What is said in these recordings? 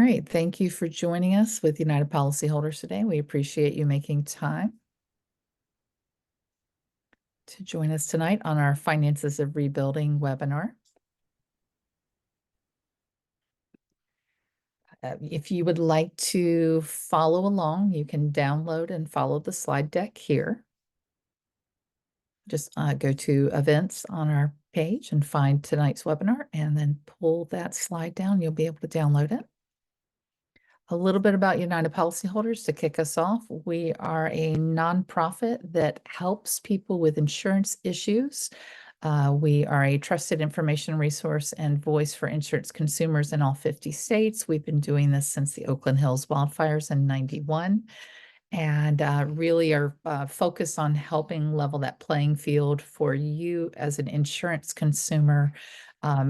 right. Thank you for joining us with United Policyholders today. We appreciate you making time to join us tonight on our Finances of Rebuilding webinar. If you would like to follow along, you can download and follow the slide deck here. Just go to events on our page and find tonight's webinar and then pull that slide down. You'll be able to download it. A little bit about United Policyholders to kick us off. We are a nonprofit that helps people with insurance issues. We are a trusted information resource and voice for insurance consumers in all 50 states. We've been doing this since the Oakland Hills wildfires in '91 and really are focused on helping level that playing field for you as an insurance consumer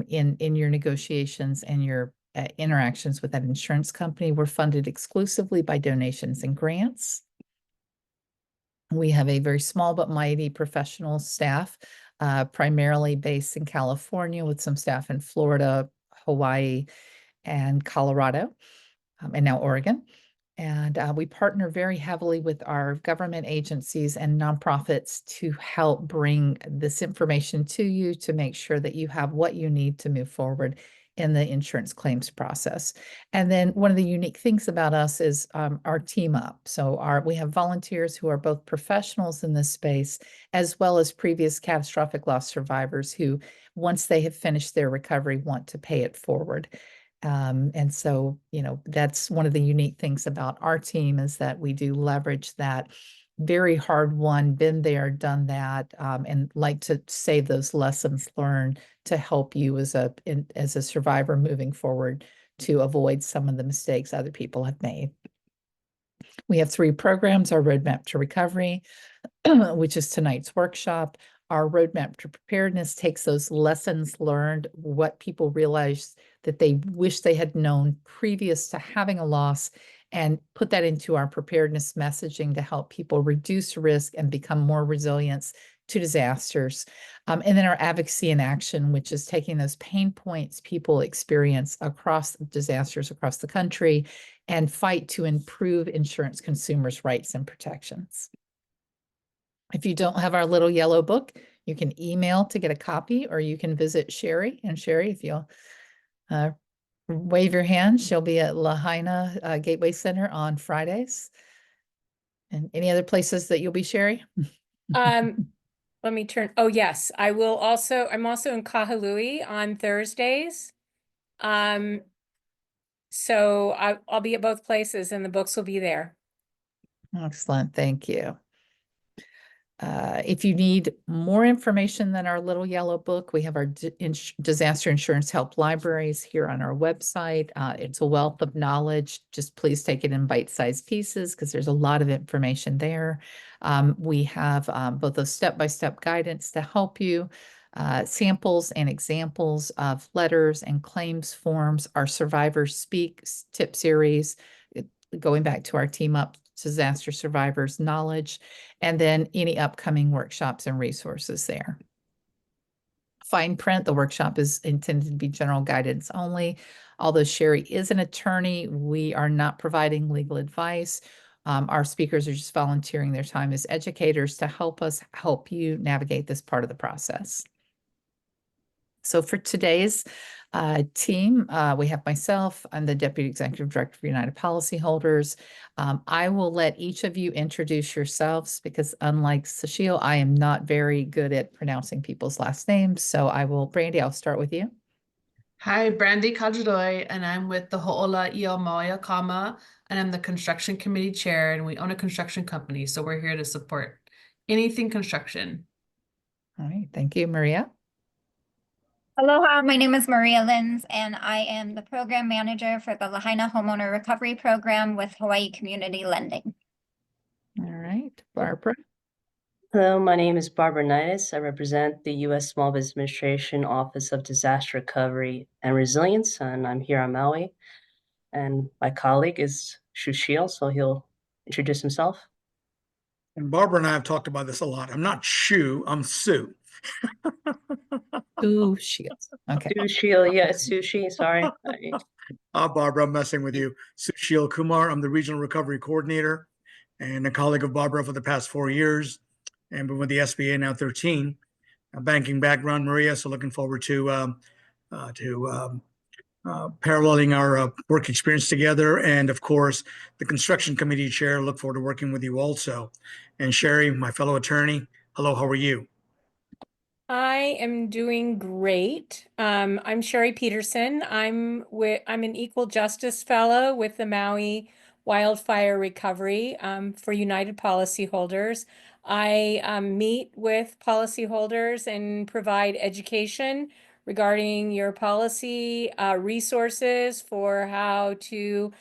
in your negotiations and your interactions with that insurance company. We're funded exclusively by donations and grants. We have a very small but mighty professional staff, primarily based in California with some staff in Florida, Hawaii, and Colorado, and now Oregon. And we partner very heavily with our government agencies and nonprofits to help bring this information to you to make sure that you have what you need to move forward in the insurance claims process. And then one of the unique things about us is our team up. So we have volunteers who are both professionals in this space, as well as previous catastrophic loss survivors who, once they have finished their recovery, want to pay it forward. And so, that's one of the unique things about our team is that we do leverage that very hard won, been there, done that, and like to save those lessons learned to help you as a survivor moving forward to avoid some of the mistakes other people have made. We have 3 programs: our Roadmap to Recovery, which is tonight's workshop. Our Roadmap to Preparedness takes those lessons learned, what people realize that they wish they had known previous to having a loss, and put that into our preparedness messaging to help people reduce risk and become more resilient to disasters. And then our Advocacy in Action, which is taking those pain points people experience across disasters across the country and fight to improve insurance consumers' rights and protections. If you don't have our little yellow book, you can email to get a copy, or you can visit Sherry. And Sherry, if you'll wave your hand, she'll be at Lahaina Gateway Center on Fridays. And any other places that you'll be, Sherry? Let me turn. Oh, yes, I will also. I'm also in Kahului on Thursdays. So I'll be at both places and the books will be there. Excellent. Thank you. If you need more information than our little yellow book, we have our disaster insurance help libraries here on our website. It's a wealth of knowledge. Just please take it in bite-sized pieces because there's a lot of information there. We have both a step-by-step guidance to help you, samples and examples of letters and claims forms, our Survivors Speak tip series, going back to our Team Up disaster survivors knowledge, and then any upcoming workshops and resources there. Fine print, the workshop is intended to be general guidance only. Although Sherry is an attorney, we are not providing legal advice. Our speakers are just volunteering their time as educators to help you navigate this part of the process. So for today's team, we have myself. I'm the Deputy Executive Director for United Policyholders. I will let each of you introduce yourselves because unlike Sushil, I am not very good at pronouncing people's last names. So Brandy, I'll start with you. Hi, Brandy Kajidoy, and I'm with the Ho'ola Iomoya Kama, and I'm the construction committee chair, and we own a construction company. So we're here to support anything construction. All right, thank you, Maria. Aloha, my name is Maria Lins, and I am the program manager for the Lahaina Homeowner Recovery Program with Hawaii Community Lending. All right, Barbara. Hello, my name is Barbara Nitis. I represent the U.S. Small Business Administration Office of Disaster Recovery and Resilience, and I'm here on Maui. And my colleague is Sushil, so he'll introduce himself. And Barbara and I have talked about this a lot. I'm not Shu, I'm Sue. Ooh, shields. Okay. Sushil, yeah, sushi, sorry. Barbara, I'm messing with you. Sushil Kumar, I'm the Regional Recovery Coordinator and a colleague of Barbara for the past 4 years, and been with the SBA now 13. A banking background, Maria, so looking forward to paralleling our work experience together. And of course, the construction committee chair, look forward to working with you also. And Sherry, my fellow attorney, hello, how are you? I am doing great. I'm Sherry Peterson. I'm an Equal Justice Fellow with the Maui Wildfire Recovery for United Policyholders. I meet with policyholders and provide education regarding your policy resources for how to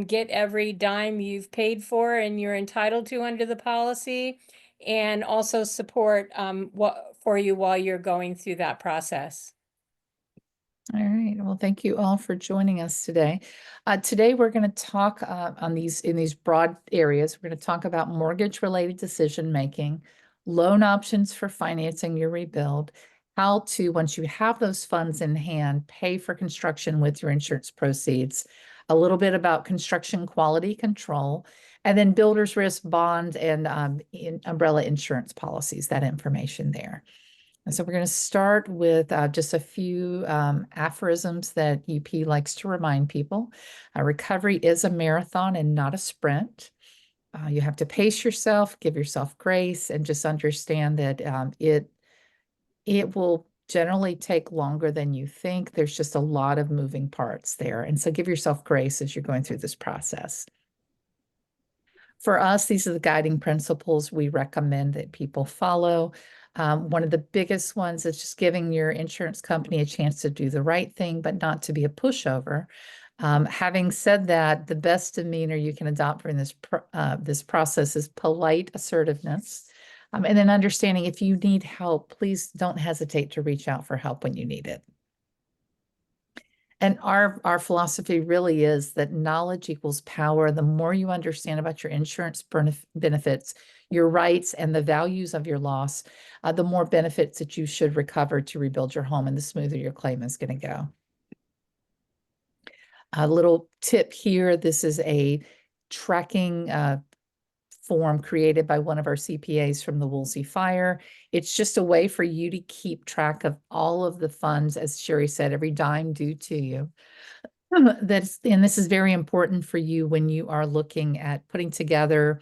get every dime you've paid for and you're entitled to under the policy, and also support what for you while you're going through that process. All right. Well, thank you all for joining us today. Today, we're going to talk in these broad areas. We're going to talk about mortgage-related decision-making, loan options for financing your rebuild, how to, once you have those funds in hand, pay for construction with your insurance proceeds, a little bit about construction quality control, and then builder's risk bond and umbrella insurance policies, that information there. And so we're going to start with just a few aphorisms that UP likes to remind people. Recovery is a marathon and not a sprint. You have to pace yourself, give yourself grace, and just understand that it will generally take longer than you think. There's just a lot of moving parts there. And so give yourself grace as you're going through this process. For us, these are the guiding principles we recommend that people follow. One of the biggest ones is just giving your insurance company a chance to do the right thing, but not to be a pushover. Having said that, the best demeanor you can adopt during this process is polite assertiveness. And then understanding if you need help, please don't hesitate to reach out for help when you need it. And our philosophy really is that knowledge equals power. The more you understand about your insurance benefits, your rights, and the values of your loss, the more benefits that you should recover to rebuild your home, and the smoother your claim is going to go. A little tip here, this is a tracking form created by one of our CPAs from the Woolsey Fire. It's just a way for you to keep track of all of the funds, as Sherry said, every dime due to you. And this is very important for you when you are looking at putting together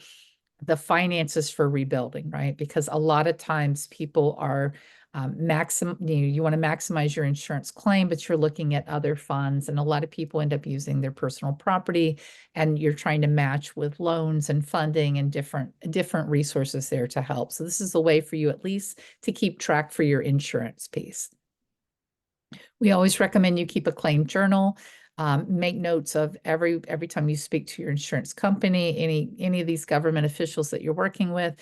the finances for rebuilding, right? Because a lot of times people are you want to maximize your insurance claim, but you're looking at other funds, and a lot of people end up using their personal property, and you're trying to match with loans and funding and different resources there to help. So this is a way for you at least to keep track for your insurance piece. We always recommend you keep a claim journal. Make notes of every time you speak to your insurance company, any of these government officials that you're working with.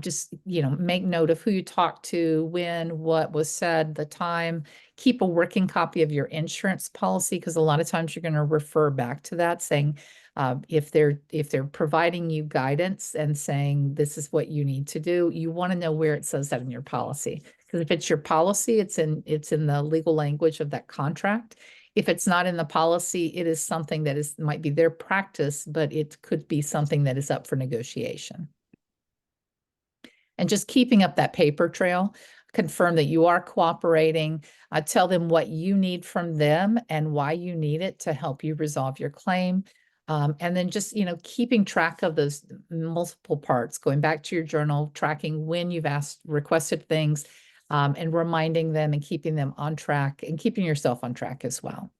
Just, make note of who you talked to, when, what was said, the time. Keep a working copy of your insurance policy, because a lot of times you're going to refer back to that, saying if they're providing you guidance and saying this is what you need to do, you want to know where it says that in your policy. Because if it's your policy, it's in the legal language of that contract. If it's not in the policy, it is something that might be their practice, but it could be something that is up for negotiation. And just keeping up that paper trail, confirm that you are cooperating, tell them what you need from them and why you need it to help you resolve your claim. And then just, keeping track of those multiple parts, going back to your journal, tracking when you've requested things, and reminding them and keeping them on track and keeping yourself on track as well.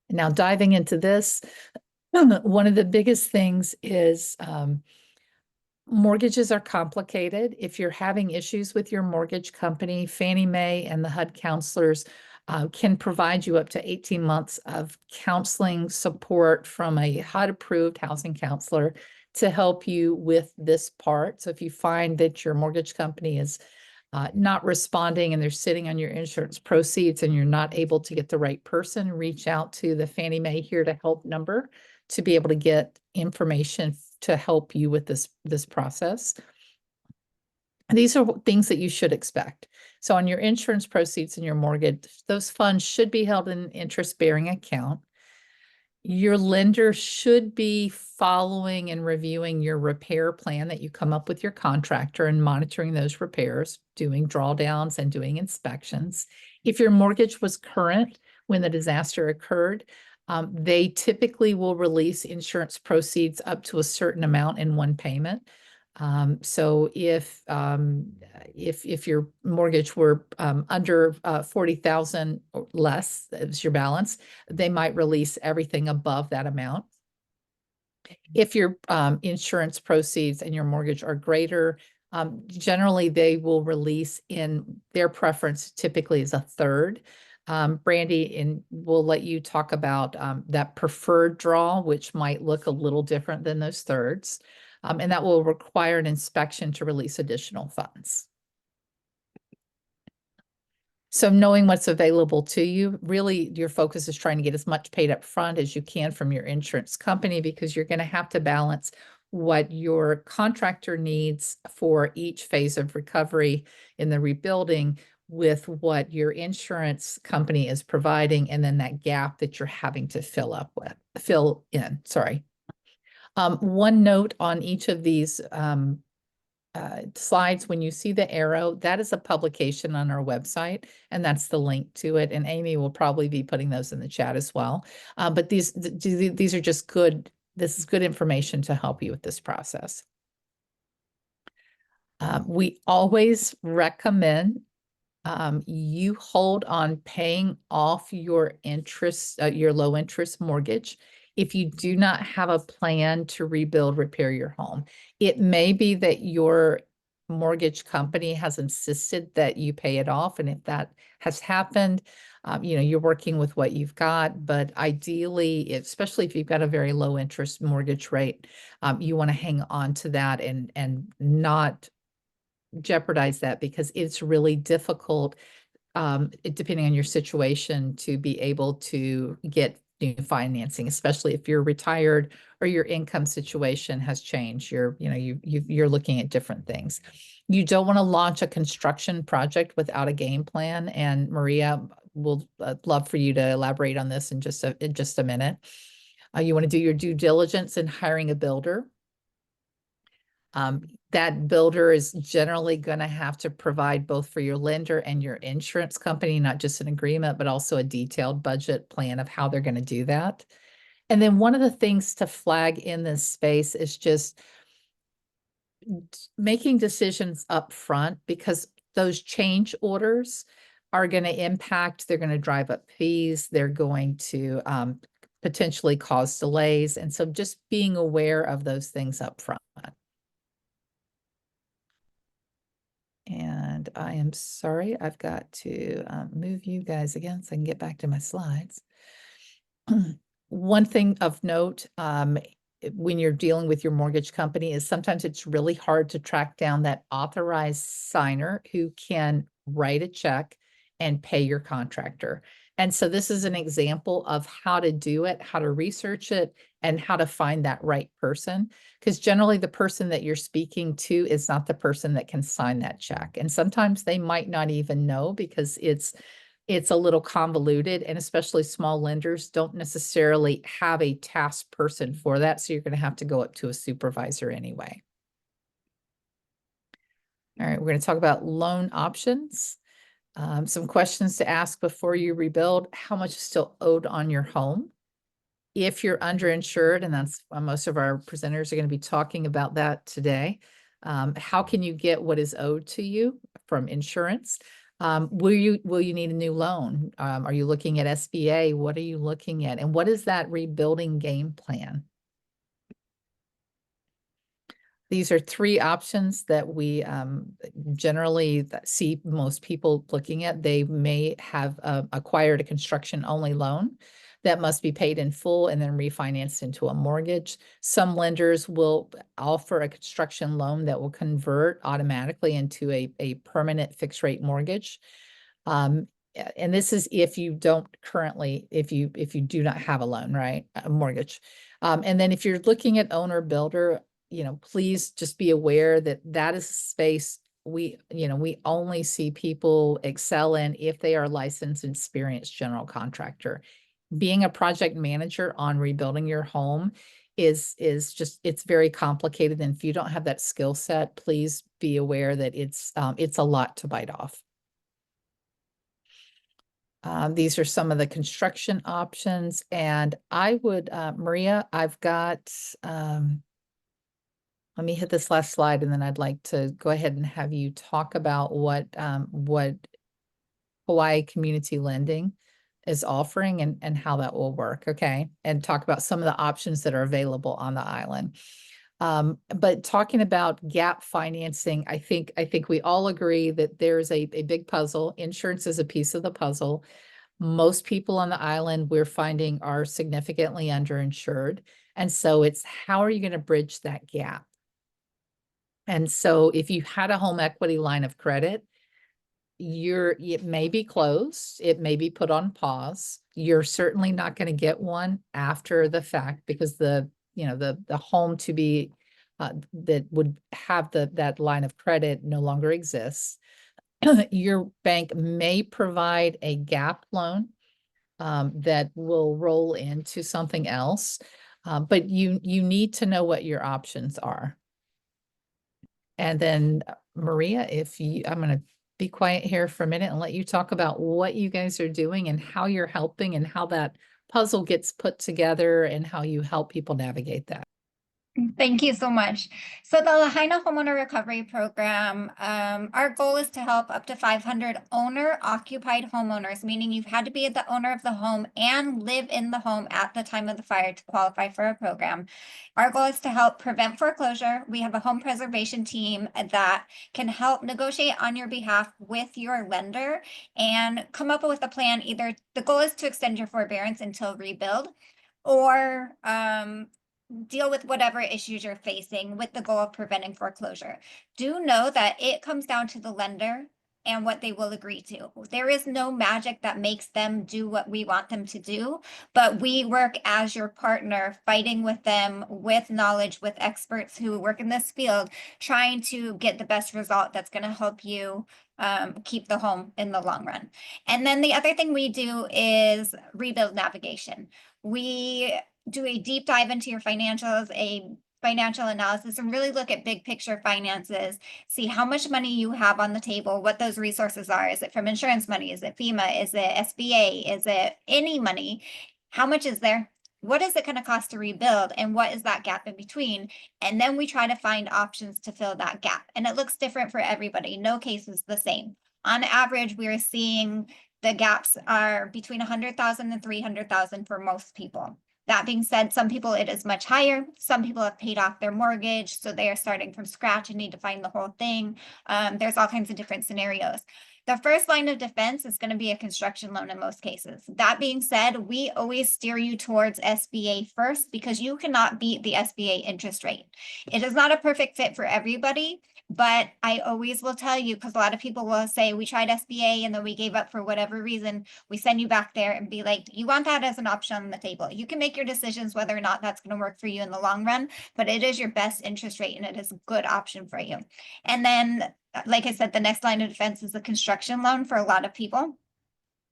Now, diving into this, one of the biggest things is mortgages are complicated. If you're having issues with your mortgage company, Fannie Mae and the HUD counselors can provide you up to 18 months of counseling support from a HUD-approved housing counselor to help you with this part. So if you find that your mortgage company is not responding and they're sitting on your insurance proceeds and you're not able to get the right person, reach out to the Fannie Mae Here to Help number to be able to get information to help you with this process. These are things that you should expect. So on your insurance proceeds and your mortgage, those funds should be held in an interest-bearing account. Your lender should be following and reviewing your repair plan that you come up with your contractor and monitoring those repairs, doing drawdowns and doing inspections. If your mortgage was current when the disaster occurred, they typically will release insurance proceeds up to a certain amount in one payment. So if your mortgage were under 40,000 or less, as your balance, they might release everything above that amount. If your insurance proceeds and your mortgage are greater, generally they will release in their preference typically is a third. Brandy will let you talk about that preferred draw, which might look a little different than those thirds. And that will require an inspection to release additional funds. So knowing what's available to you, really your focus is trying to get as much paid up front as you can from your insurance company, because you're going to have to balance what your contractor needs for each phase of recovery in the rebuilding with what your insurance company is providing, and then that gap that you're having to fill in, sorry. One note on each of these slides, when you see the arrow, that is a publication on our website, and that's the link to it. And Amy will probably be putting those in the chat as well. But these are just good. This is good information to help you with this process. We always recommend you hold on paying off your interest, your low interest mortgage, if you do not have a plan to rebuild, repair your home. It may be that your mortgage company has insisted that you pay it off. And if that has happened, you're working with what you've got. But ideally, especially if you've got a very low interest mortgage rate, you want to hang on to that and not jeopardize that, because it's really difficult, depending on your situation, to be able to get new financing, especially if you're retired or your income situation has changed. You're looking at different things. You don't want to launch a construction project without a game plan. And Maria will love for you to elaborate on this in just a minute. You want to do your due diligence in hiring a builder. That builder is generally going to have to provide both for your lender and your insurance company, not just an agreement, but also a detailed budget plan of how they're going to do that. And then one of the things to flag in this space is just making decisions up front, because those change orders are going to impact, they're going to drive up fees, they're going to potentially cause delays. And so just being aware of those things up front. And I am sorry, I've got to move you guys again so I can get back to my slides. One thing of note, when you're dealing with your mortgage company, is sometimes it's really hard to track down that authorized signer who can write a check and pay your contractor. And so this is an example of how to do it, how to research it, and how to find that right person. Because generally the person that you're speaking to is not the person that can sign that check. And sometimes they might not even know, because it's a little convoluted, and especially small lenders don't necessarily have a task person for that. So you're going to have to go up to a supervisor anyway. All right, we're going to talk about loan options. Some questions to ask before you rebuild: how much is still owed on your home? If you're underinsured, and that's most of our presenters are going to be talking about that today, how can you get what is owed to you from insurance? Will you need a new loan? Are you looking at SBA? What are you looking at? And what is that rebuilding game plan? These are three options that we generally see most people looking at. They may have acquired a construction-only loan that must be paid in full and then refinanced into a mortgage. Some lenders will offer a construction loan that will convert automatically into a permanent fixed rate mortgage. And this is if you don't currently, if you do not have a loan, right? A mortgage. And then if you're looking at owner builder, please just be aware that that is a space we only see people excel in if they are licensed and experienced general contractor. Being a project manager on rebuilding your home is just, it's very complicated. And if you don't have that skill set, please be aware that it's a lot to bite off. These are some of the construction options, and I would, Maria, I've got, let me hit this last slide, and then I'd like to go ahead and have you talk about what Hawaii Community Lending is offering and how that will work, okay? And talk about some of the options that are available on the island. But talking about gap financing, I think we all agree that there's a big puzzle. Insurance is a piece of the puzzle. Most people on the island, we're finding, are significantly underinsured. And so it's, how are you going to bridge that gap? And so if you had a home equity line of credit, it may be closed, it may be put on pause. You're certainly not going to get one after the fact, because the home to be that would have that line of credit no longer exists. Your bank may provide a gap loan that will roll into something else, but you need to know what your options are. And then Maria, I'm going to be quiet here for a minute and let you talk about what you guys are doing and how you're helping and how that puzzle gets put together and how you help people navigate that. Thank you so much. So the Lahaina Homeowner Recovery Program, our goal is to help up to 500 owner-occupied homeowners, meaning you've had to be the owner of the home and live in the home at the time of the fire to qualify for a program. Our goal is to help prevent foreclosure. We have a home preservation team that can help negotiate on your behalf with your lender and come up with a plan. Either the goal is to extend your forbearance until rebuild, or deal with whatever issues you're facing with the goal of preventing foreclosure. Do know that it comes down to the lender and what they will agree to. There is no magic that makes them do what we want them to do, but we work as your partner, fighting with them, with knowledge, with experts who work in this field, trying to get the best result that's going to help you keep the home in the long run. And then the other thing we do is rebuild navigation. We do a deep dive into your financials, a financial analysis, and really look at big picture finances, see how much money you have on the table, what those resources are. Is it from insurance money? Is it FEMA? Is it SBA? Is it any money? How much is there? What is it going to cost to rebuild? And what is that gap in between? And then we try to find options to fill that gap. And it looks different for everybody. No case is the same. On average, we are seeing the gaps are between 100,000 and 300,000 for most people. That being said, some people it is much higher. Some people have paid off their mortgage, so they are starting from scratch and need to find the whole thing. There's all kinds of different scenarios. The first line of defense is going to be a construction loan in most cases. That being said, we always steer you towards SBA first, because you cannot beat the SBA interest rate. It is not a perfect fit for everybody, but I always will tell you, because a lot of people will say, we tried SBA and then we gave up for whatever reason. We send you back there and be like, you want that as an option on the table. You can make your decisions whether or not that's going to work for you in the long run, but it is your best interest rate and it is a good option for you. And then, like I said, the next line of defense is a construction loan for a lot of people.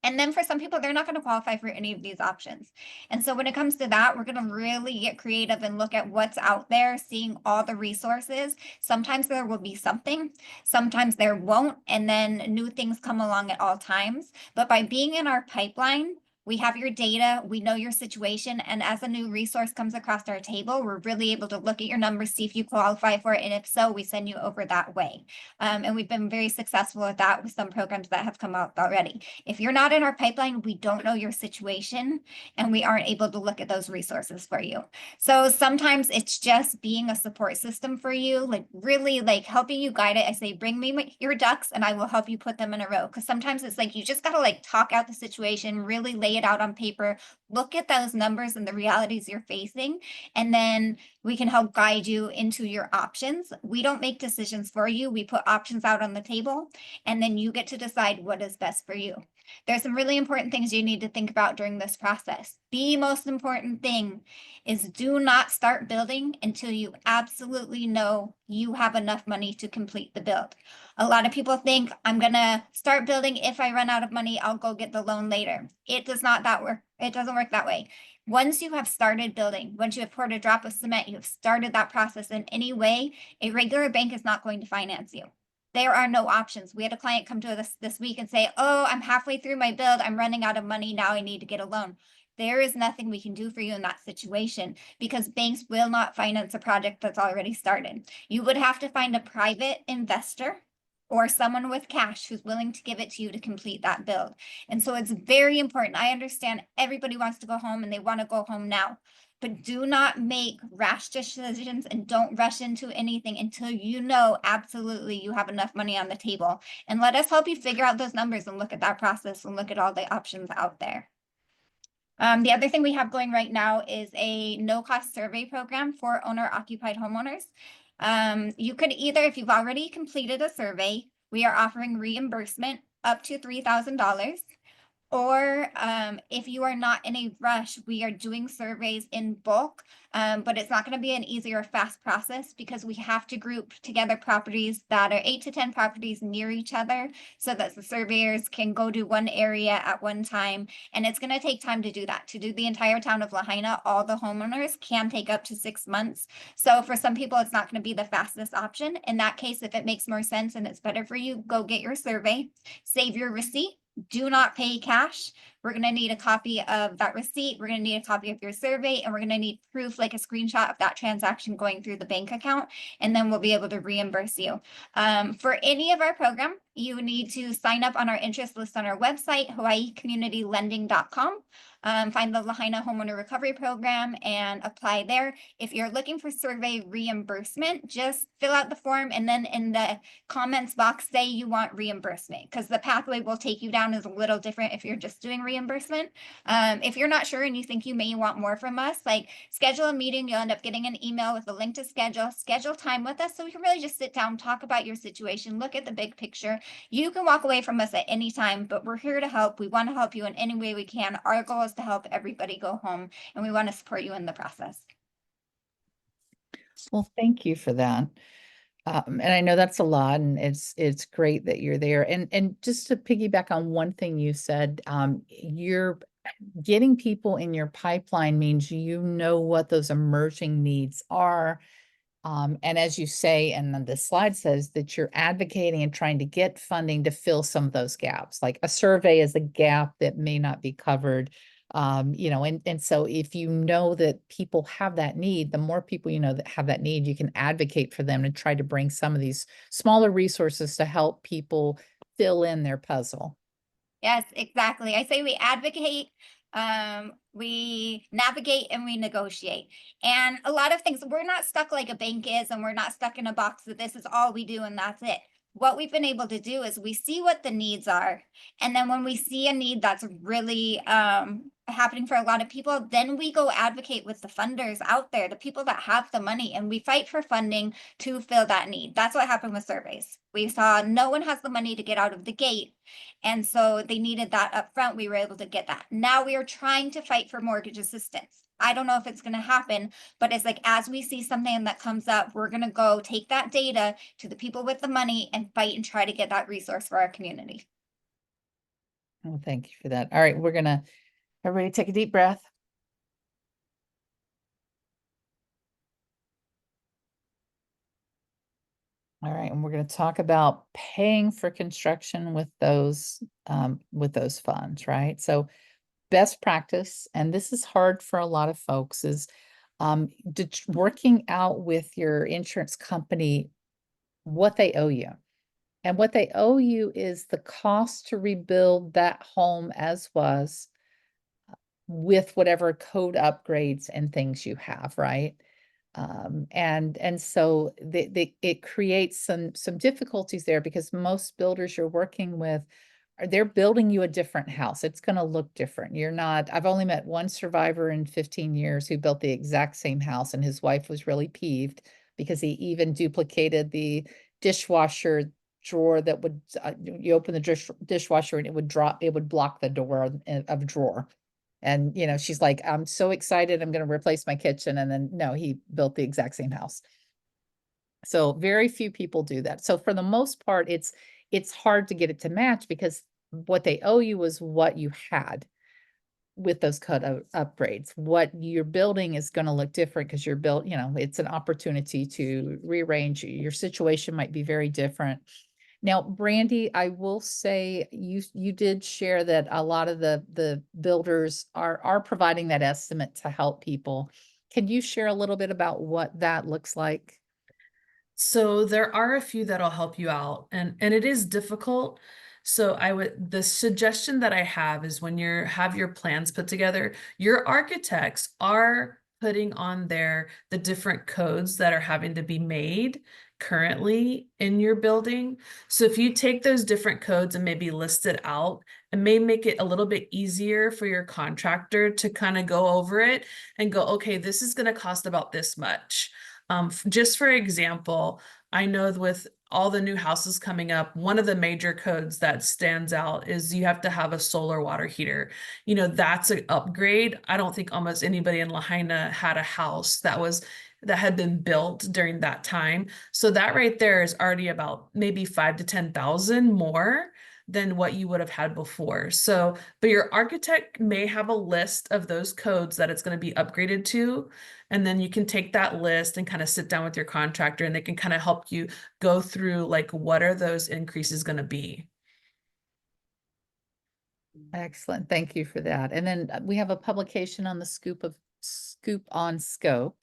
And then for some people, they're not going to qualify for any of these options. And so when it comes to that, we're going to really get creative and look at what's out there, seeing all the resources. Sometimes there will be something, sometimes there won't, and then new things come along at all times. But by being in our pipeline, we have your data, we know your situation, and as a new resource comes across our table, we're really able to look at your numbers, see if you qualify for it, and if so, we send you over that way. And we've been very successful with that with some programs that have come out already. If you're not in our pipeline, we don't know your situation, and we aren't able to look at those resources for you. So sometimes it's just being a support system for you, like really like helping you guide it. I say, bring me your ducks and I will help you put them in a row. Because sometimes it's like, you just got to like talk out the situation, really lay it out on paper, look at those numbers and the realities you're facing, and then we can help guide you into your options. We don't make decisions for you. We put options out on the table, and then you get to decide what is best for you. There's some really important things you need to think about during this process. The most important thing is do not start building until you absolutely know you have enough money to complete the build. A lot of people think I'm gonna start building. If I run out of money, I'll go get the loan later. It does not that work. It doesn't work that way. Once you have started building, once you have poured a drop of cement, you have started that process in any way, a regular bank is not going to finance you. There are no options. We had a client come to us this week and say, oh, I'm halfway through my build. I'm running out of money. Now I need to get a loan. There is nothing we can do for you in that situation because banks will not finance a project that's already started. You would have to find a private investor or someone with cash who's willing to give it to you to complete that build. And so it's very important. I understand everybody wants to go home and they want to go home now, but do not make rash decisions and don't rush into anything until you know absolutely you have enough money on the table. And let us help you figure out those numbers and look at that process and look at all the options out there. The other thing we have going right now is a no-cost survey program for owner-occupied homeowners. You could either, if you've already completed a survey, we are offering reimbursement up to $3,000. Or if you are not in a rush, we are doing surveys in bulk, but it's not going to be an easy or fast process because we have to group together properties that are 8 to 10 properties near each other so that the surveyors can go to one area at one time. And it's going to take time to do that. To do the entire town of Lahaina, all the homeowners can take up to 6 months. So for some people, it's not going to be the fastest option. In that case, if it makes more sense and it's better for you, go get your survey, save your receipt. Do not pay cash. We're going to need a copy of that receipt. We're going to need a copy of your survey, and we're going to need proof like a screenshot of that transaction going through the bank account, and then we'll be able to reimburse you. For any of our program, you need to sign up on our interest list on our website, hawaiicommunitylending.com. Find the Lahaina Homeowner Recovery Program and apply there. If you're looking for survey reimbursement, just fill out the form and then in the comments box say you want reimbursement because the pathway will take you down is a little different if you're just doing reimbursement. If you're not sure and you think you may want more from us, like schedule a meeting, you'll end up getting an email with a link to schedule time with us so we can really just sit down, talk about your situation, look at the big picture. You can walk away from us at any time, but we're here to help. We want to help you in any way we can. Our goal is to help everybody go home, and we want to support you in the process. Well, thank you for that. And I know that's a lot, and it's great that you're there. And just to piggyback on one thing you said, you're getting people in your pipeline means you know what those emerging needs are. And as you say, and then the slide says that you're advocating and trying to get funding to fill some of those gaps. Like a survey is a gap that may not be covered. And so if you know that people have that need, the more people you know that have that need, you can advocate for them and try to bring some of these smaller resources to help people fill in their puzzle. Yes, exactly. I say we advocate, we navigate, and we negotiate. And a lot of things, we're not stuck like a bank is, and we're not stuck in a box that this is all we do and that's it. What we've been able to do is we see what the needs are. And then when we see a need that's really happening for a lot of people, then we go advocate with the funders out there, the people that have the money, and we fight for funding to fill that need. That's what happened with surveys. We saw no one has the money to get out of the gate. And so they needed that up front. We were able to get that. Now we are trying to fight for mortgage assistance. I don't know if it's going to happen, but it's like, as we see something that comes up, we're going to go take that data to the people with the money and fight and try to get that resource for our community. Oh, thank you for that. All right, we're gonna, everybody take a deep breath. All right, and we're going to talk about paying for construction with those funds, right? So best practice, and this is hard for a lot of folks, is working out with your insurance company what they owe you. And what they owe you is the cost to rebuild that home as was with whatever code upgrades and things you have, right? And so it creates some difficulties there because most builders you're working with they're building you a different house. It's going to look different. I've only met one survivor in 15 years who built the exact same house, and his wife was really peeved because he even duplicated the dishwasher drawer that would, you open the dishwasher and it would drop, it would block the door of a drawer. And, you know, she's like, I'm so excited, I'm gonna replace my kitchen. And then, no, he built the exact same house. So very few people do that. So for the most part, it's hard to get it to match because what they owe you is what you had with those upgrades. What you're building is going to look different because you're built, you know, it's an opportunity to rearrange. Your situation might be very different. Now, Brandy, I will say you did share that a lot of the builders are providing that estimate to help people. Can you share a little bit about what that looks like? So there are a few that'll help you out, and it is difficult. So the suggestion that I have is when have your plans put together, your architects are putting on there the different codes that are having to be made currently in your building. So if you take those different codes and maybe list it out, it may make it a little bit easier for your contractor to kind of go over it and go, okay, this is going to cost about this much. Just for example, I know with all the new houses coming up, one of the major codes that stands out is you have to have a solar water heater. You know, that's an upgrade. I don't think almost anybody in Lahaina had a house that had been built during that time. So that right there is already about maybe 5,000 to 10,000 more than what you would have had before. So, but your architect may have a list of those codes that it's going to be upgraded to. And then you can take that list and kind of sit down with your contractor and they can kind of help you go through like, what are those increases going to be? Excellent. Thank you for that. And then we have a publication on the Scoop on Scope.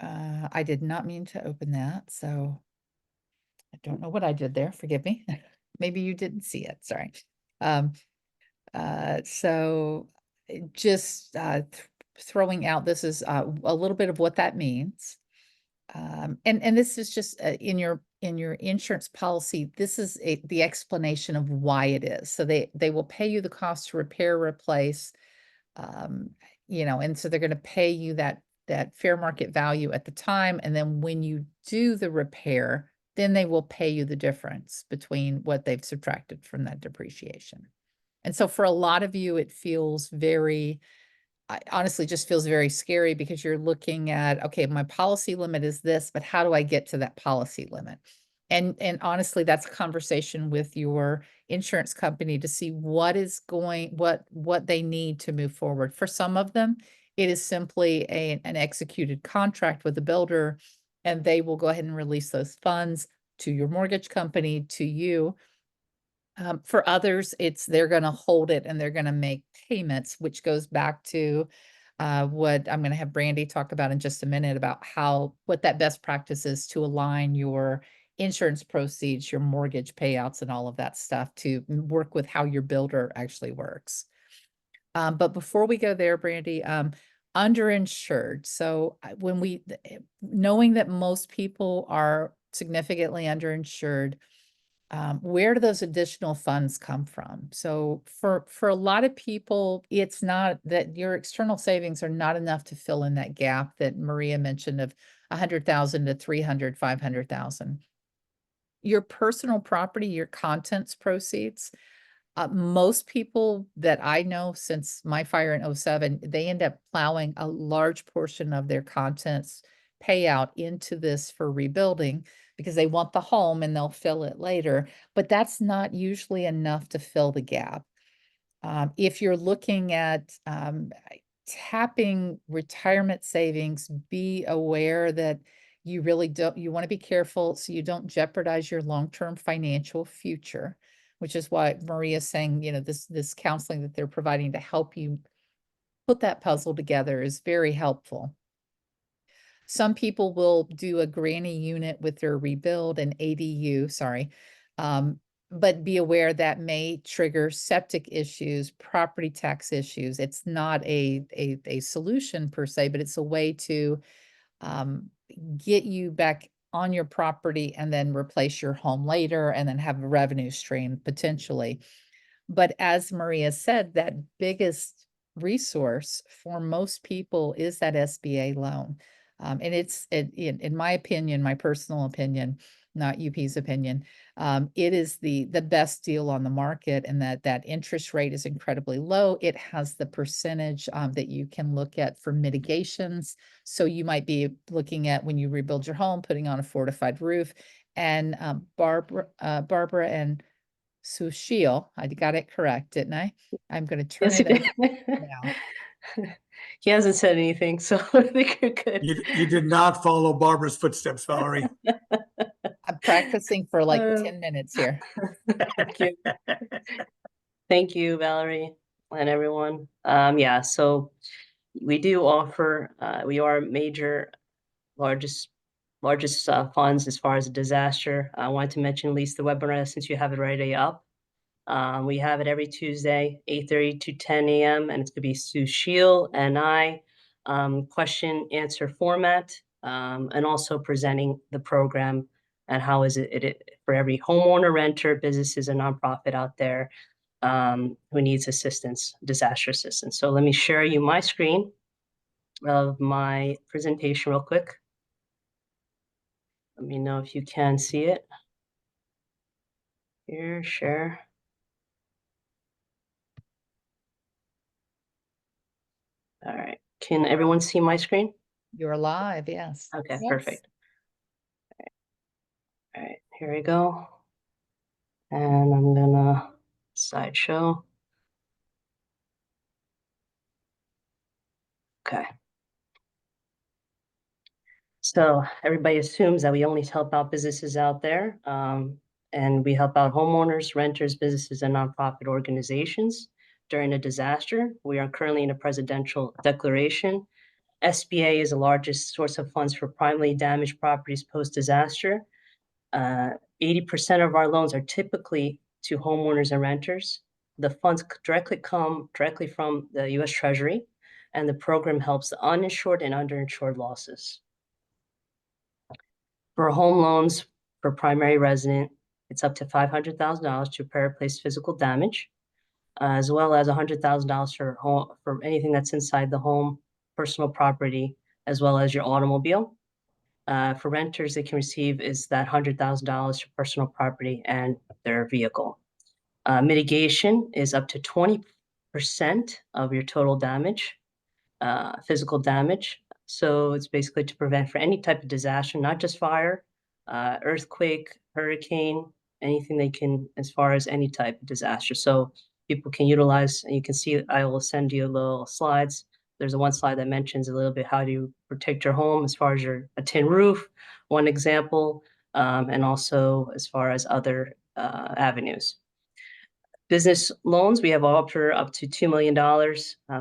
I did not mean to open that, so I don't know what I did there. Forgive me. Maybe you didn't see it. Sorry. So just throwing out, this is a little bit of what that means. And this is just in your insurance policy, this is the explanation of why it is. So they will pay you the cost to repair, replace, you know, and so they're going to pay you that fair market value at the time. And then when you do the repair, then they will pay you the difference between what they've subtracted from that depreciation. And so for a lot of you, it feels honestly just feels very scary because you're looking at, okay, my policy limit is this, but how do I get to that policy limit? And honestly, that's a conversation with your insurance company to see what they need to move forward. For some of them, it is simply an executed contract with the builder, and they will go ahead and release those funds to your mortgage company, to you. For others, they're going to hold it and they're going to make payments, which goes back to what I'm going to have Brandy talk about in just a minute about what that best practice is to align your insurance proceeds, your mortgage payouts, and all of that stuff to work with how your builder actually works. But before we go there, Brandy, underinsured. So knowing that most people are significantly underinsured, where do those additional funds come from? So for a lot of people, it's not that your external savings are not enough to fill in that gap that Maria mentioned of 100,000 to 300, 500,000. Your personal property, your contents proceeds, most people that I know since my fire in 07, they end up plowing a large portion of their contents payout into this for rebuilding because they want the home and they'll fill it later. But that's not usually enough to fill the gap. If you're looking at tapping retirement savings, be aware that you really you want to be careful so you don't jeopardize your long-term financial future, which is why Maria's saying, you know, this counseling that they're providing to help you put that puzzle together is very helpful. Some people will do a granny unit with their rebuild, an ADU, sorry. But be aware that may trigger septic issues, property tax issues. It's not a solution per se, but it's a way to get you back on your property and then replace your home later and then have a revenue stream potentially. But as Maria said, that biggest resource for most people is that SBA loan. And in my opinion, my personal opinion, not UP's opinion. It is the best deal on the market, and that interest rate is incredibly low. It has the percentage that you can look at for mitigations. So you might be looking at, when you rebuild your home, putting on a fortified roof. And Barbara and Sushil, I got it correct, didn't I? I'm going to turn Yes, it you over did. now. He hasn't said anything, so I think you're good. You did not follow Barbara's footsteps, Valerie. I'm practicing for like Uh, 10 minutes here. Thank you. Thank you, Valerie, and everyone. Yeah, so we do offer, we are major, largest funds as far as a disaster. I wanted to mention at least the webinar, since you have it already up. We have it every Tuesday, 8:30 to 10 a.m. and it's gonna be Sushil and I, question answer format, and also presenting the program and how is it for every homeowner, renter, businesses, and nonprofit out there who needs assistance, disaster assistance. So let me share you my screen of my presentation real quick. Let me know if you can see it. Here, share. All right, can everyone see my screen? You're live, yes. Okay, Yes. perfect. All right, here we go. And I'm gonna slideshow. Okay. So everybody assumes that we only help out businesses out there, and we help out homeowners, renters, businesses, and nonprofit organizations during a disaster. We are currently in a presidential declaration. SBA is the largest source of funds for primarily damaged properties post-disaster. 80% of our loans are typically to homeowners and renters. The funds come directly from the US Treasury, and the program helps the uninsured and underinsured losses. For home loans for primary resident, it's up to $500,000 to repair or replace physical damage, as well as $100,000 for anything that's inside the home, personal property, as well as your automobile. For renters, they can receive is that $100,000 for personal property and their vehicle. Mitigation is up to 20% of your total damage, physical damage. So it's basically to prevent for any type of disaster, not just fire, earthquake, hurricane, anything they can, as far as any type of disaster. So people can utilize, and you can see, I will send you little slides. There's one slide that mentions a little bit how do you protect your home as far as a tin roof, one example, and also as far as other avenues. Business loans, we have offer up to $2 million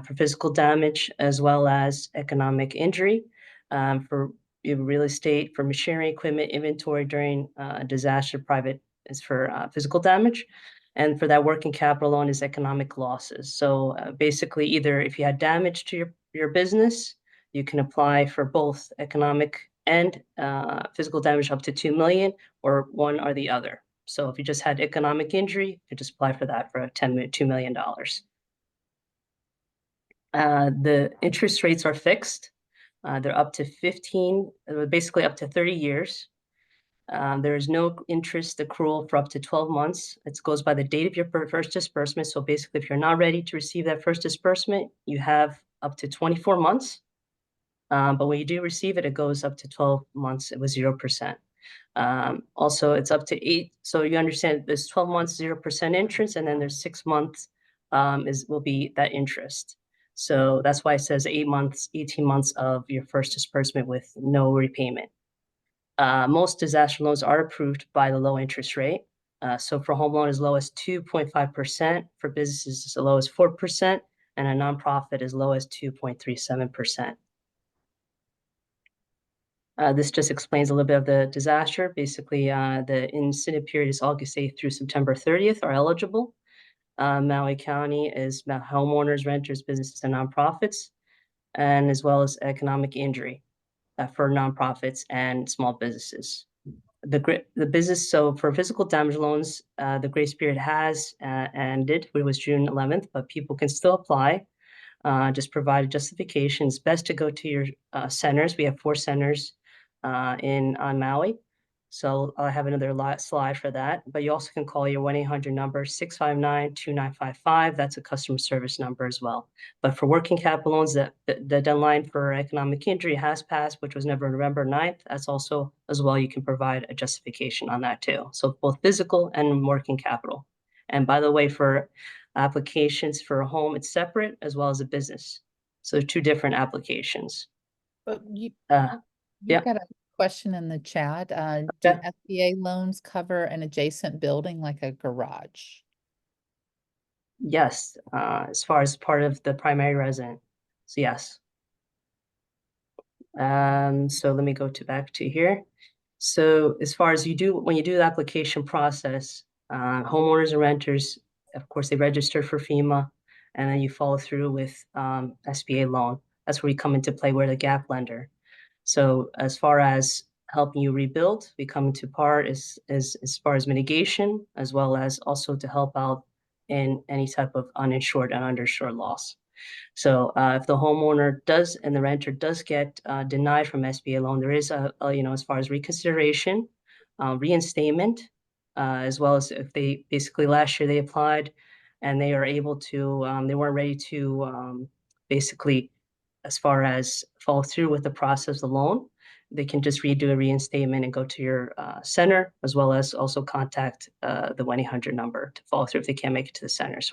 for physical damage, as well as economic injury, for real estate, for machinery, equipment, inventory during disaster. Private is for physical damage. And for that working capital loan is economic losses. So basically, either if you had damage to your business, you can apply for both economic and physical damage up to 2 million, or one or the other. So if you just had economic injury, you could just apply for that for $2 million. The interest rates are fixed. They're up to 15, basically up to 30 years. There is no interest accrual for up to 12 months. It goes by the date of your first disbursement. So basically, if you're not ready to receive that first disbursement, you have up to 24 months. But when you do receive it, it goes up to 12 months with 0%. Also, it's up to 8. So you understand there's 12 months, 0% interest, and then there's 6 months will be that interest. So that's why it says 8 months, 18 months of your first disbursement with no repayment. Most disaster loans are approved by the low interest rate. So for home loan as low as 2.5%, for businesses as low as 4%, and a nonprofit as low as 2.37%. This just explains a little bit of the disaster. Basically, the incident period is August 8th through September 30th are eligible. Maui County is homeowners, renters, businesses, and nonprofits, and as well as economic injury for nonprofits and small businesses. The business, so for physical damage loans, the grace period has ended. It was June 11th, but people can still apply. Just provide justification. It's best to go to your centers. We have 4 centers on Maui. So I'll have another slide for that, but you also can call your 1-800 number 659-2955. That's a customer service number as well. But for working capital loans, the deadline for economic injury has passed, which was November 9th. That's also as well, you can provide a justification on that too. So both physical and working capital. And by the way, for applications for a home, it's separate as well as a business. So 2 different applications. But you, Yeah. you've got a question in the chat. Do Okay. SBA loans cover an adjacent building like a garage? Yes, as far as part of the primary resident. So yes. So let me go back to here. So as far as when you do the application process, homeowners and renters, of course, they register for FEMA, and then you follow through with SBA loan. That's where we come into play. We're the gap lender. So as far as helping you rebuild, we come into part as far as mitigation, as well as also to help out in any type of uninsured and underinsured loss. So if the homeowner does and the renter does get denied from SBA loan, there is as far as reconsideration, reinstatement, as well as if they basically last year they applied and they are able to, they weren't ready to basically, as far as follow through with the process of the loan, they can just redo a reinstatement and go to your center, as well as also contact the 1-800 number to follow through if they can't make it to the centers.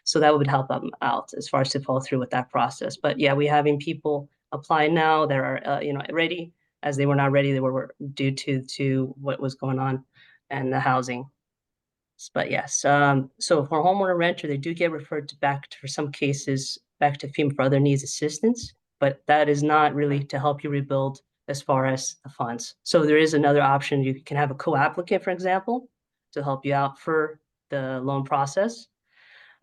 So that would help them out as far as to follow through with that process. But yeah, we're having people apply now that are ready, as they were not ready. They were due to what was going on and the housing. But yes, so for homeowner renter, they do get referred for some cases back to FEMA for other needs assistance, but that is not really to help you rebuild as far as the funds. So there is another option. You can have a co-applicant, for example, to help you out for the loan process.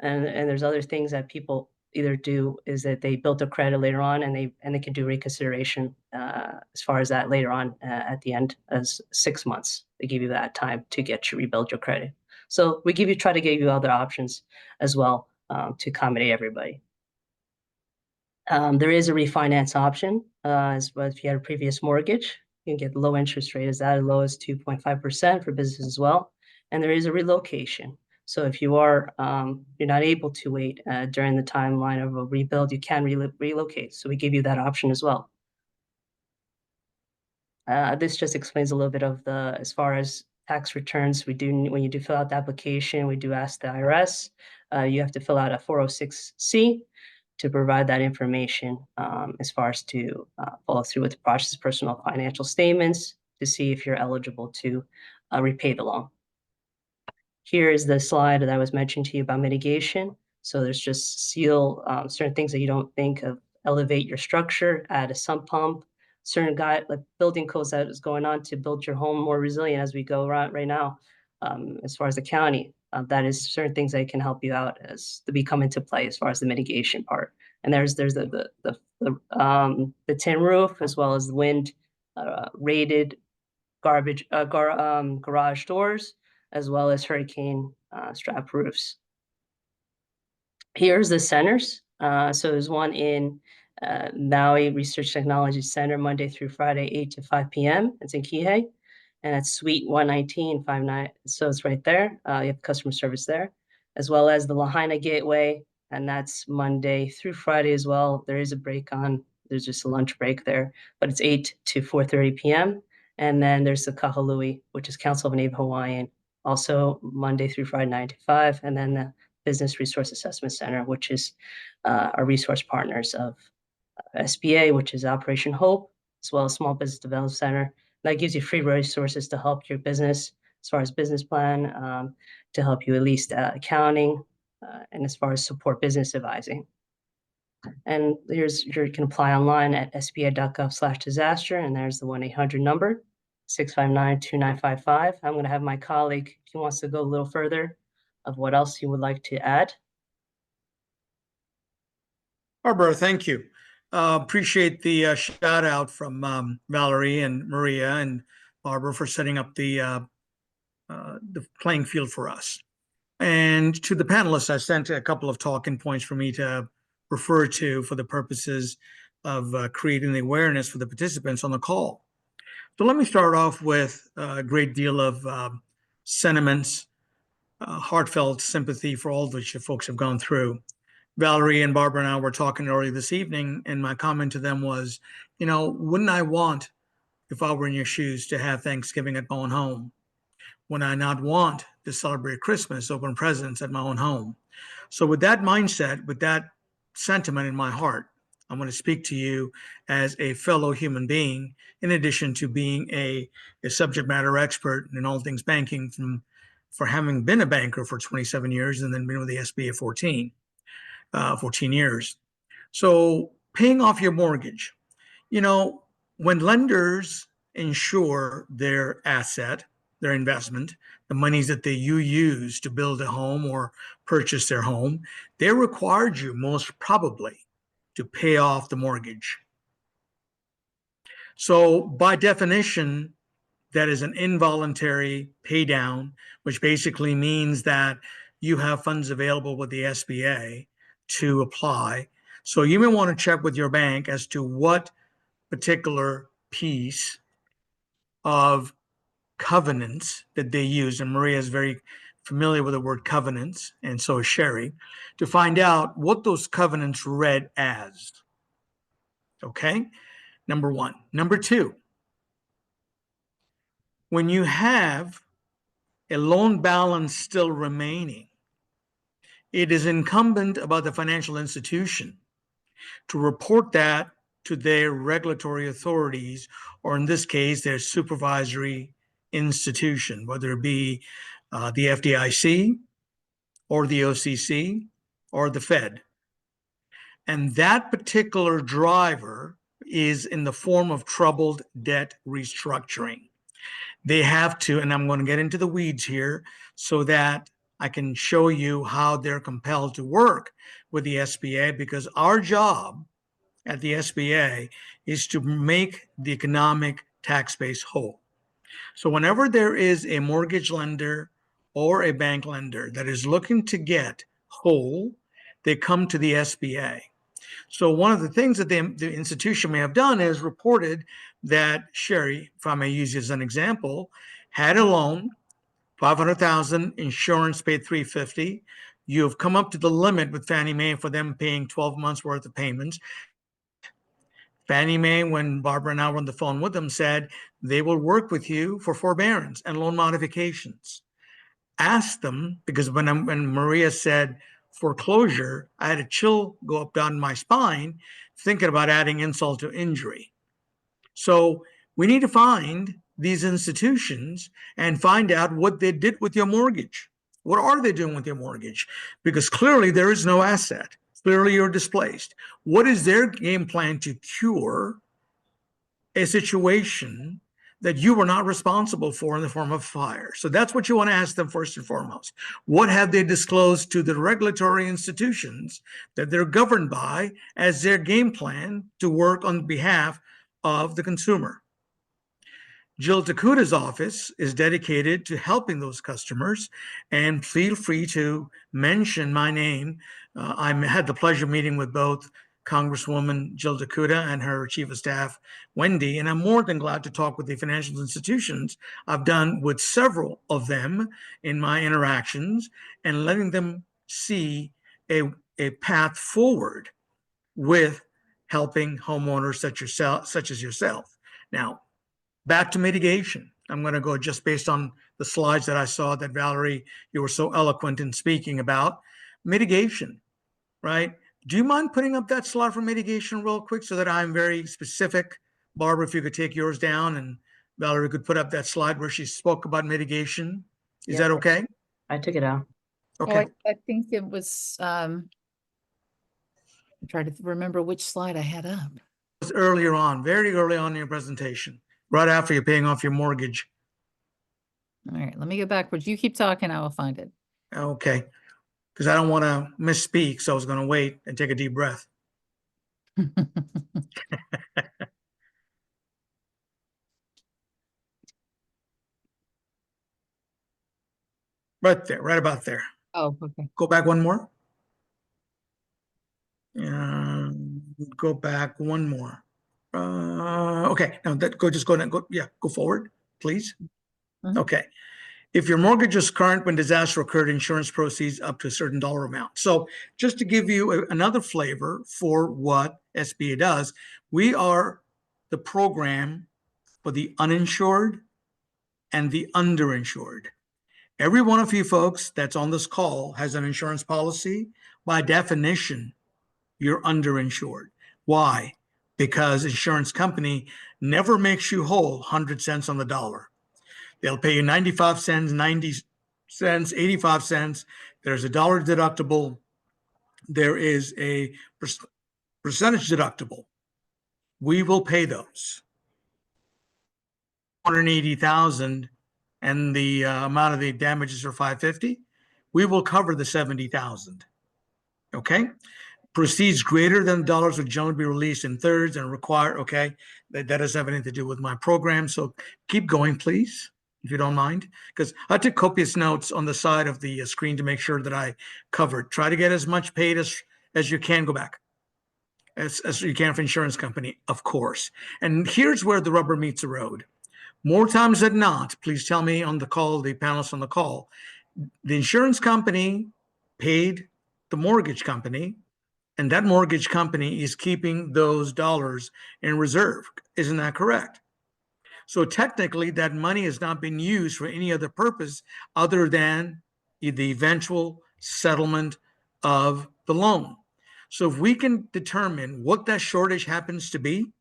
And there's other things that people either do is that they build their credit later on and they can do reconsideration as far as that later on at the end as 6 months. They give you that time to rebuild your credit. So we try to give you other options as well to accommodate everybody. There is a refinance option as well. If you had a previous mortgage, you can get the low interest rate as low as 2.5% for business as well. And there is a relocation. So if you're not able to wait during the timeline of a rebuild, you can relocate. So we give you that option as well. This just explains a little bit of as far as tax returns. When you do fill out the application, we do ask the IRS. You have to fill out a 406C to provide that information as far as to follow through with the process, personal financial statements to see if you're eligible to repay the loan. Here is the slide that I was mentioning to you about mitigation. So there's just certain things that you don't think of. Elevate your structure, add a sump pump, certain like building codes that is going on to build your home more resilient as we go around right now. As far as the county, that is certain things that can help you out as to come into play as far as the mitigation part. And there's the tin roof as well as the wind rated garage doors, as well as hurricane strap roofs. Here's the centers. So there's one in Maui Research Technology Center, Monday through Friday, 8 to 5 p.m. It's in Kihei, and it's Suite 119, 59. So it's right there. You have customer service there, as well as the Lahaina Gateway, and that's Monday through Friday as well. There is a break there's just a lunch break there, but it's 8 to 4:30 p.m. And then there's the Kahului, which is Council of Native Hawaiian, also Monday through Friday, 9 to 5. And then the Business Resource Assessment Center, which is our resource partners of SBA, which is Operation Hope, as well as Small Business Development Center. That gives you free resources to help your business as far as business plan, to help you at least accounting, and as far as support business advising. And you can apply online at sba.gov/disaster, and there's the 1-800 number, 659-2955. I'm going to have my colleague, if he wants to go a little further, of what else he would like to add. Barbara, thank you. Appreciate the shout out from Valerie and Maria and Barbara for setting up the playing field for us. And to the panelists, I sent a couple of talking points for me to refer to for the purposes of creating the awareness for the participants on the call. So let me start off with a great deal of sentiments, heartfelt sympathy for all that you folks have gone through. Valerie and Barbara and I were talking earlier this evening, and my comment to them was, wouldn't I want, if I were in your shoes, to have Thanksgiving at my own home? Would I not want to celebrate Christmas, open presents at my own home? So with that mindset, with that sentiment in my heart, I'm going to speak to you as a fellow human being, in addition to being a subject matter expert in all things banking for having been a banker for 27 years and then been with the SBA 14 years. So paying off your mortgage, when lenders insure their asset, their investment, the monies that you use to build a home or purchase their home, they required you most probably to pay off the mortgage. So by definition, that is an involuntary pay down, which basically means that you have funds available with the SBA to apply. So you may want to check with your bank as to what particular piece of covenants that they use. And Maria is very familiar with the word covenants, and so is Sherry, to find out what those covenants read as. Okay, number one. Number two, when you have a loan balance still remaining, it is incumbent about the financial institution to report that to their regulatory authorities, or in this case, their supervisory institution, whether it be the FDIC or the OCC or the Fed. And that particular driver is in the form of troubled debt restructuring. They have to, and I'm going to get into the weeds here so that I can show you how they're compelled to work with the SBA, because our job at the SBA is to make the economic tax base whole. So whenever there is a mortgage lender or a bank lender that is looking to get whole, they come to the SBA. So one of the things that the institution may have done is reported that Sherry, if I may use you as an example, had a loan, $500,000, insurance paid $350,000. You have come up to the limit with Fannie Mae for them paying 12 months worth of payments. Fannie Mae, when Barbara and I were on the phone with them, said they will work with you for forbearance and loan modifications. Ask them, because when Maria said foreclosure, I had a chill go up down my spine thinking about adding insult to injury. So we need to find these institutions and find out what they did with your mortgage. What are they doing with your mortgage? Because clearly there is no asset. Clearly you're displaced. What is their game plan to cure a situation that you were not responsible for in the form of fire? So that's what you want to ask them first and foremost. What have they disclosed to the regulatory institutions that they're governed by as their game plan to work on behalf of the consumer? Jill Takuta's office is dedicated to helping those customers, and feel free to mention my name. I had the pleasure of meeting with both Congresswoman Jill Takuta and her chief of staff, Wendy, and I'm more than glad to talk with the financial institutions. I've done with several of them in my interactions, and letting them see a path forward with helping homeowners such as yourself. Now, back to mitigation. I'm going to go just based on the slides that I saw that Valerie, you were so eloquent in speaking about. Mitigation, right? Do you mind putting up that slide for mitigation real quick so that I'm very specific? Barbara, if you could take yours down, and Valerie could put up that slide where she spoke about mitigation. Is that okay? I took it out. Okay. I think it was, I'm trying to remember which slide I had up. It was earlier on, very early on in your presentation, right after you're paying off your mortgage. All right, let me go backwards. You keep talking, I will find it. Okay. Because I don't want to misspeak, so I was going to wait and take a deep breath. Right there, right about there. Oh, okay. Go back one more. Go back one more. Okay, now that just go down, go forward, please. Mhm. Okay. If your mortgage is current when disaster occurred, insurance proceeds up to a certain dollar amount. So just to give you another flavor for what SBA does, we are the program for the uninsured and the underinsured. Every one of you folks that's on this call has an insurance policy. By definition, you're underinsured. Why? Because insurance company never makes you whole 100 cents on the dollar. They'll pay you 95 cents, 90 cents, 85 cents. There's a dollar deductible. There is a percentage deductible. We will pay those. 180,000 and the amount of the damages are 550. We will cover the 70,000. Okay. Proceeds greater than dollars would generally be released in thirds and require, okay, that doesn't have anything to do with my program. So keep going, please, if you don't mind, because I took copious notes on the side of the screen to make sure that I covered. Try to get as much paid as you can. Go back as you can for insurance company, of course. And here's where the rubber meets the road. More times than not, please tell me on the call, the panelists on the call, the insurance company paid the mortgage company, and that mortgage company is keeping those dollars in reserve. Isn't that correct? So technically, that money has not been used for any other purpose other than the eventual settlement of the loan. So if we can determine what that shortage happens to be,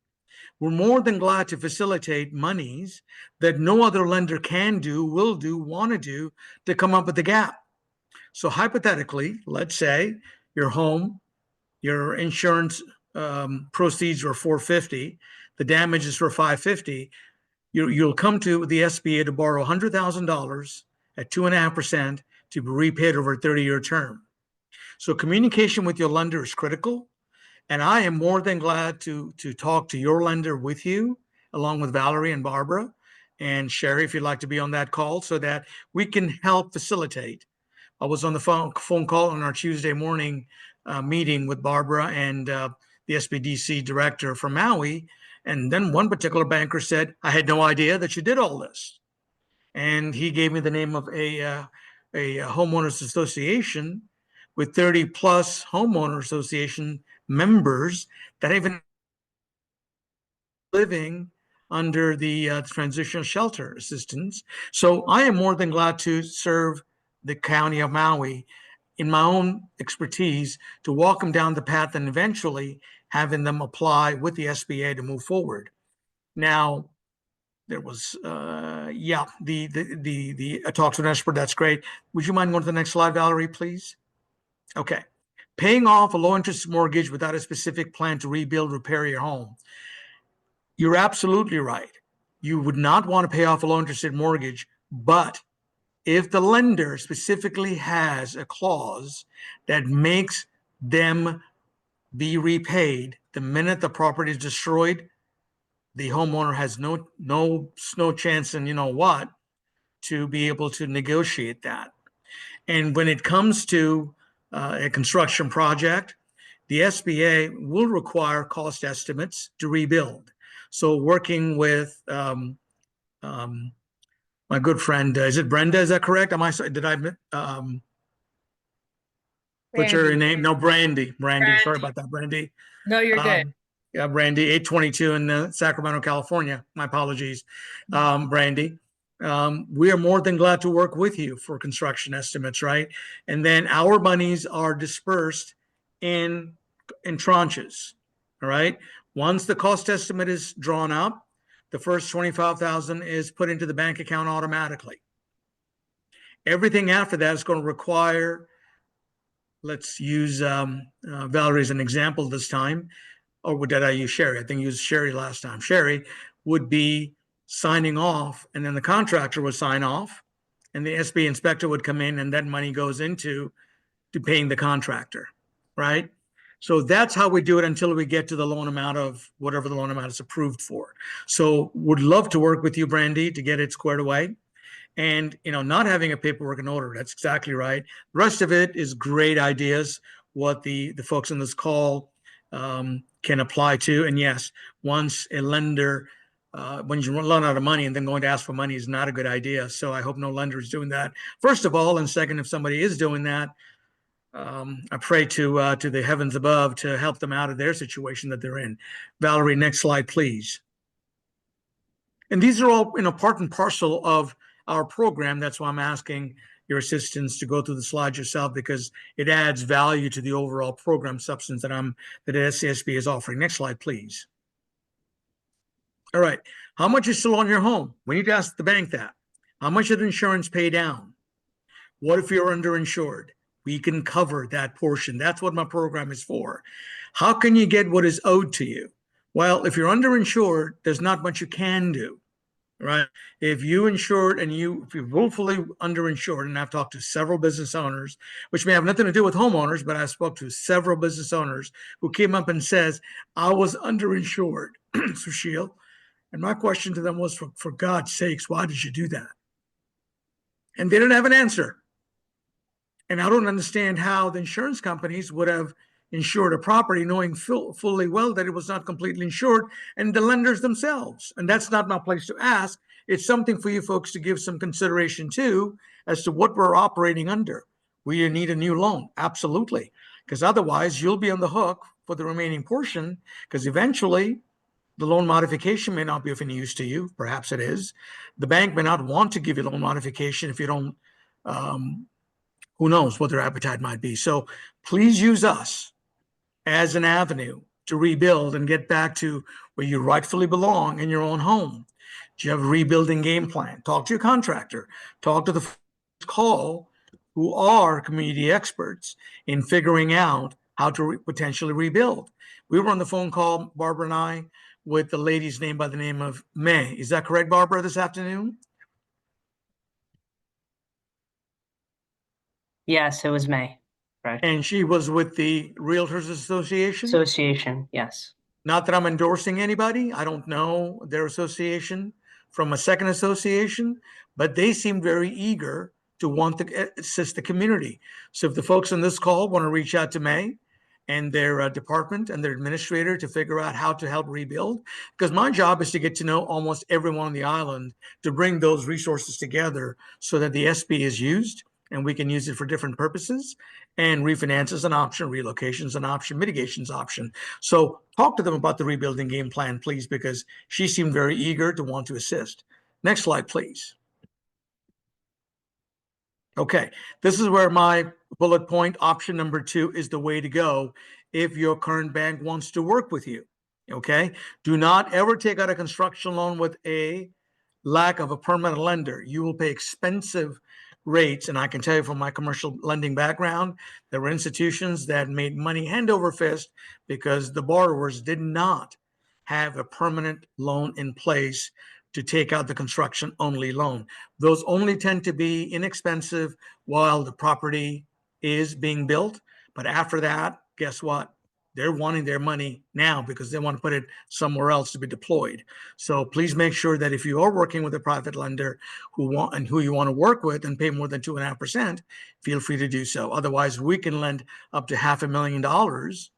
we're more than glad to facilitate monies that no other lender can do, will do, want to do to come up with the gap. So hypothetically, let's say your home, your insurance proceeds were 450, the damage is for 550. You'll come to the SBA to borrow $100,000 at 2.5% to be repaid over a 30-year term. So communication with your lender is critical. And I am more than glad to talk to your lender with you, along with Valerie and Barbara and Sherry, if you'd like to be on that call, so that we can help facilitate. I was on the phone call on our Tuesday morning meeting with Barbara and the SBDC director from Maui. And then one particular banker said, I had no idea that you did all this. And he gave me the name of a homeowners association with 30 plus homeowner association members that even living under the transitional shelter assistance. So I am more than glad to serve the county of Maui in my own expertise to walk them down the path and eventually having them apply with the SBA to move forward. Now, there was, the talks with expert. That's great. Would you mind going to the next slide, Valerie, please? Okay. Paying off a low interest mortgage without a specific plan to rebuild, repair your home. You're absolutely right. You would not want to pay off a low interest mortgage, but if the lender specifically has a clause that makes them be repaid the minute the property is destroyed, the homeowner has no chance, and you know what, to be able to negotiate that. And when it comes to a construction project, the SBA will require cost estimates to rebuild. So working with my good friend, is it Brenda? Is that correct? Did I butcher your name? No, Brandy. Sorry about that, Brandy. No, you're good. Yeah, Brandy, 822 in Sacramento, California. My apologies, Brandy. We are more than glad to work with you for construction estimates, right? And then our monies are dispersed in tranches, all right? Once the cost estimate is drawn up, the first 25,000 is put into the bank account automatically. Everything after that is going to require, let's use Valerie as an example this time, or did I use Sherry? I think I used Sherry last time. Sherry would be signing off, and then the contractor would sign off, and the SB inspector would come in, and that money goes into paying the contractor, right? So that's how we do it until we get to the loan amount of whatever the loan amount is approved for. So would love to work with you, Brandy, to get it squared away. And, not having a paperwork in order, that's exactly right. The rest of it is great ideas, what the folks on this call can apply to. And yes, once a lender, when you run out of money and then going to ask for money is not a good idea. So I hope no lender is doing that, first of all. And second, if somebody is doing that, I pray to the heavens above to help them out of their situation that they're in. Valerie, next slide, please. And these are all, part and parcel of our program. That's why I'm asking your assistance to go through the slides yourself, because it adds value to the overall program substance that SCSB is offering. Next slide, please. All right. How much is still on your home? We need to ask the bank that. How much did insurance pay down? What if you're underinsured? We can cover that portion. That's what my program is for. How can you get what is owed to you? Well, if you're underinsured, there's not much you can do, right? If you insured and if you're willfully underinsured, and I've talked to several business owners, which may have nothing to do with homeowners, but I spoke to several business owners who came up and says, I was underinsured, Sushil. And my question to them was, for God's sakes, why did you do that? And they didn't have an answer. And I don't understand how the insurance companies would have insured a property knowing fully well that it was not completely insured, and the lenders themselves. And that's not my place to ask. It's something for you folks to give some consideration to as to what we're operating under. We need a new loan, absolutely, because otherwise you'll be on the hook for the remaining portion, because eventually the loan modification may not be of any use to you. Perhaps it is. The bank may not want to give you loan modification if you don't, who knows what their appetite might be. So please use us as an avenue to rebuild and get back to where you rightfully belong in your own home. Do you have a rebuilding game plan? Talk to your contractor. Talk to the call who are community experts in figuring out how to potentially rebuild. We were on the phone call, Barbara and I, with the lady's name by the name of May. Is that correct, Barbara, this afternoon? Yes, it was May. Right. And she was with the Realtors Association? Association, yes. Not that I'm endorsing anybody. I don't know their association from a second association, but they seem very eager to want to assist the community. So if the folks on this call want to reach out to May and their department and their administrator to figure out how to help rebuild, because my job is to get to know almost everyone on the island, to bring those resources together so that the SB is used and we can use it for different purposes, and refinance is an option, relocation is an option, mitigation is an option. So talk to them about the rebuilding game plan, please, because she seemed very eager to want to assist. Next slide, please. Okay, this is where my bullet point option number 2 is the way to go if your current bank wants to work with you. Okay, do not ever take out a construction loan with a lack of a permanent lender. You will pay expensive rates. And I can tell you from my commercial lending background, there were institutions that made money hand over fist because the borrowers did not have a permanent loan in place to take out the construction only loan. Those only tend to be inexpensive while the property is being built. But after that, guess what? They're wanting their money now because they want to put it somewhere else to be deployed. So please make sure that if you are working with a private lender who you want to work with and pay more than 2.5%, feel free to do so. Otherwise, we can lend up to $500,000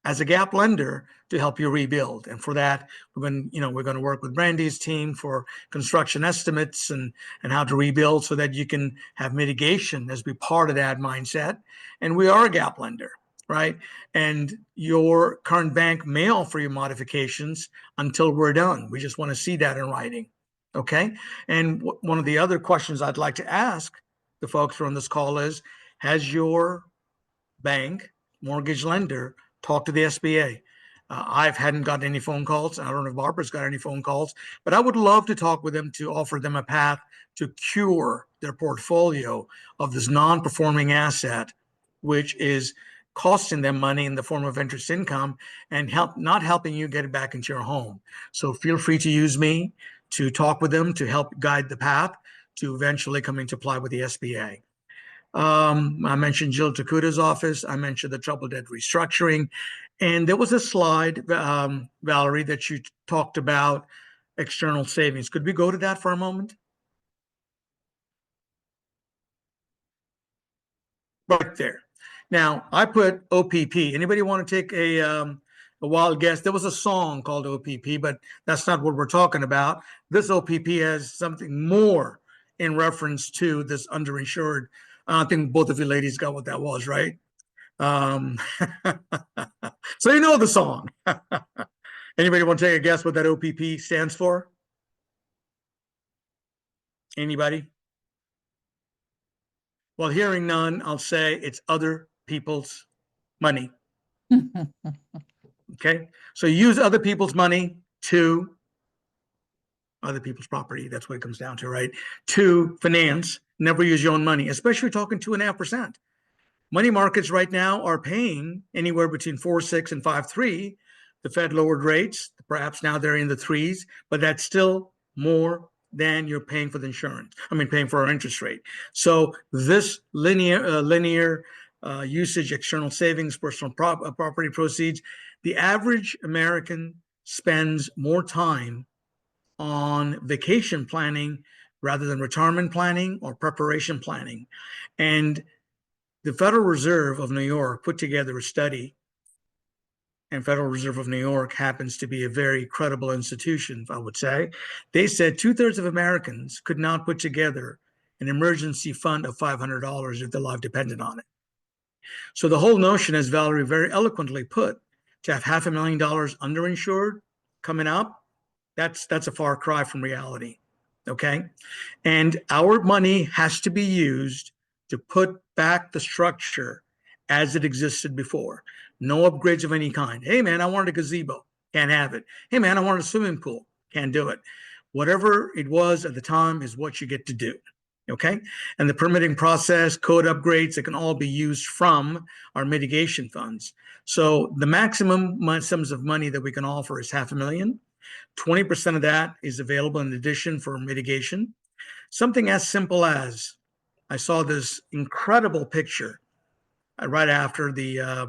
as a gap lender to help you rebuild. And for that, we're going to work with Brandy's team for construction estimates and how to rebuild so that you can have mitigation as be part of that mindset. And we are a gap lender, right? And your current bank may offer you modifications until we're done. We just want to see that in writing, okay? And one of the other questions I'd like to ask the folks who are on this call is, has your bank, mortgage lender, talked to the SBA? I hadn't gotten any phone calls. I don't know if Barbara's got any phone calls, but I would love to talk with them to offer them a path to cure their portfolio of this non-performing asset, which is costing them money in the form of interest income and not helping you get it back into your home. So feel free to use me to talk with them to help guide the path to eventually coming to apply with the SBA. I mentioned Jill Takuta's office. I mentioned the troubled debt restructuring. And there was a slide, Valerie, that you talked about external savings. Could we go to that for a moment? Right there. Now, I put OPP. Anybody want to take a a wild guess. There was a song called OPP, but that's not what we're talking about. This OPP has something more in reference to this underinsured. I think both of you ladies got what that was, right? So you know the song. Anybody want to take a guess what that OPP stands for? Anybody? Well, hearing none, I'll say it's other people's money. Okay, so use other people's money to other people's property. That's what it comes down to, right? To finance. Never use your own money, especially talking 2.5%. Money markets right now are paying anywhere between 4.6 and 5.3. The Fed lowered rates. Perhaps now they're in the threes, but that's still more than you're paying for the insurance. I mean, paying for our interest rate. So this linear usage, external savings, personal property proceeds, the average American spends more time on vacation planning rather than retirement planning or preparation planning. And the Federal Reserve of New York put together a study, and Federal Reserve of New York happens to be a very credible institution, I would say. They said 2/3 of Americans could not put together an emergency fund of $500 if their life depended on it. So the whole notion, as Valerie very eloquently put, to have $500,000 underinsured coming up, that's a far cry from reality, okay? And our money has to be used to put back the structure as it existed before. No upgrades of any kind. Hey, man, I wanted a gazebo. Can't have it. Hey, man, I wanted a swimming pool. Can't do it. Whatever it was at the time is what you get to do, okay? And the permitting process, code upgrades, they can all be used from our mitigation funds. So the maximum sums of money that we can offer is $500,000. 20% of that is available in addition for mitigation. Something as simple as, I saw this incredible picture right after the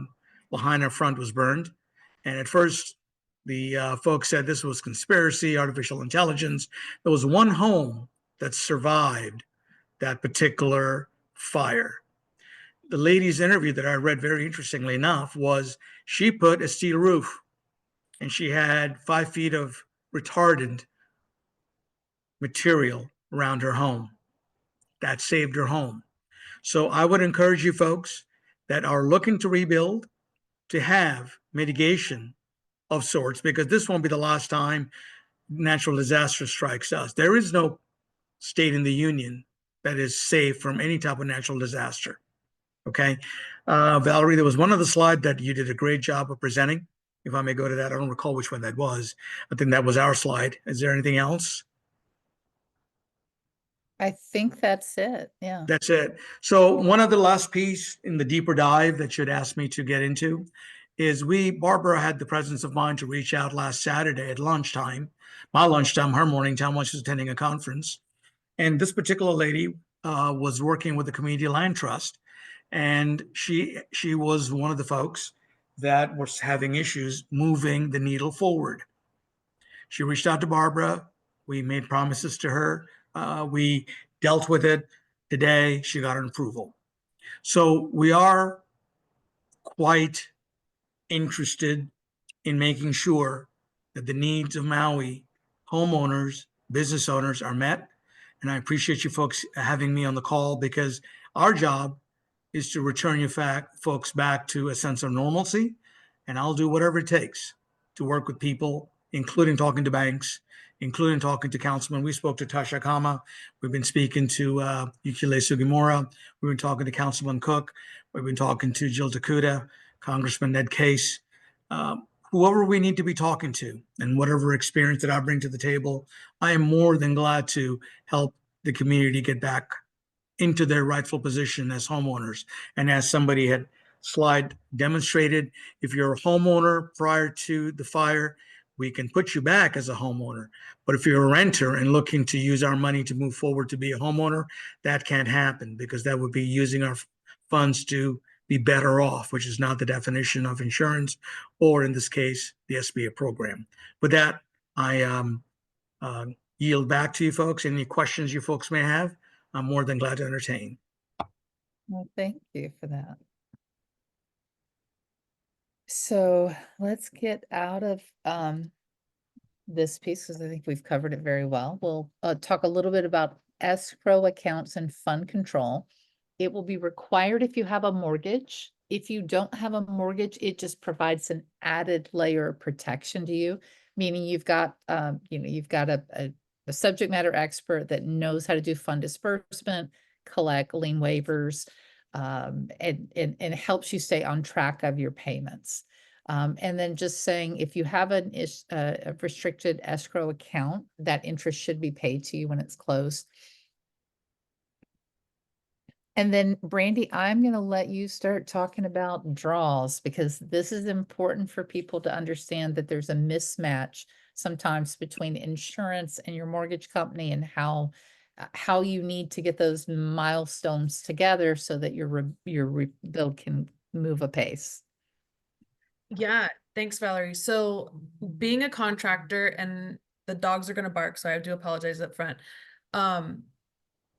Lahaina front was burned. And at first, the folks said this was conspiracy, artificial intelligence. There was one home that survived that particular fire. The lady's interview that I read, very interestingly enough, was she put a steel roof and she had 5 feet of retardant material around her home. That saved her home. So I would encourage you folks that are looking to rebuild to have mitigation of sorts, because this won't be the last time natural disaster strikes us. There is no state in the union that is safe from any type of natural disaster. Okay. Valerie, there was one other slide that you did a great job of presenting. If I may go to that, I don't recall which one that was. I think that was our slide. Is there anything else? I think that's it. Yeah. That's it. So one of the last piece in the deeper dive that you'd asked me to get into is Barbara had the presence of mind to reach out last Saturday at lunchtime, my lunchtime, her morning time when she was attending a conference. And this particular lady was working with the Community Land Trust. And she was one of the folks that was having issues moving the needle forward. She reached out to Barbara. We made promises to her. We dealt with it. Today, she got an approval. So we are quite interested in making sure that the needs of Maui homeowners, business owners are met. And I appreciate you folks having me on the call, because our job is to return you folks back to a sense of normalcy. And I'll do whatever it takes to work with people, including talking to banks, including talking to councilmen. We spoke to Tasha Kama. We've been speaking to Yukile Sugimura. We've been talking to Councilman Cook. We've been talking to Jill Dakuda, Congressman Ned Case, whoever we need to be talking to, and whatever experience that I bring to the table, I am more than glad to help the community get back into their rightful position as homeowners. And as somebody had slide demonstrated, if you're a homeowner prior to the fire, we can put you back as a homeowner. But if you're a renter and looking to use our money to move forward to be a homeowner, that can't happen, because that would be using our funds to be better off, which is not the definition of insurance, or in this case, the SBA program. With that, I yield back to you folks. Any questions you folks may have, I'm more than glad to entertain. Well, thank you for that. So let's get out of this piece because I think we've covered it very well. We'll talk a little bit about escrow accounts and fund control. It will be required if you have a mortgage. If you don't have a mortgage, it just provides an added layer of protection to you, meaning you've got, you've got a subject matter expert that knows how to do fund disbursement, collect lien waivers, and helps you stay on track of your payments. And then just saying, if you have a restricted escrow account, that interest should be paid to you when it's closed. And then Brandy, I'm going to let you start talking about draws because this is important for people to understand that there's a mismatch sometimes between insurance and your mortgage company and how you need to get those milestones together so that your rebuild can move apace. Yeah, thanks, Valerie. So being a contractor, and the dogs are gonna bark, so I do apologize up front.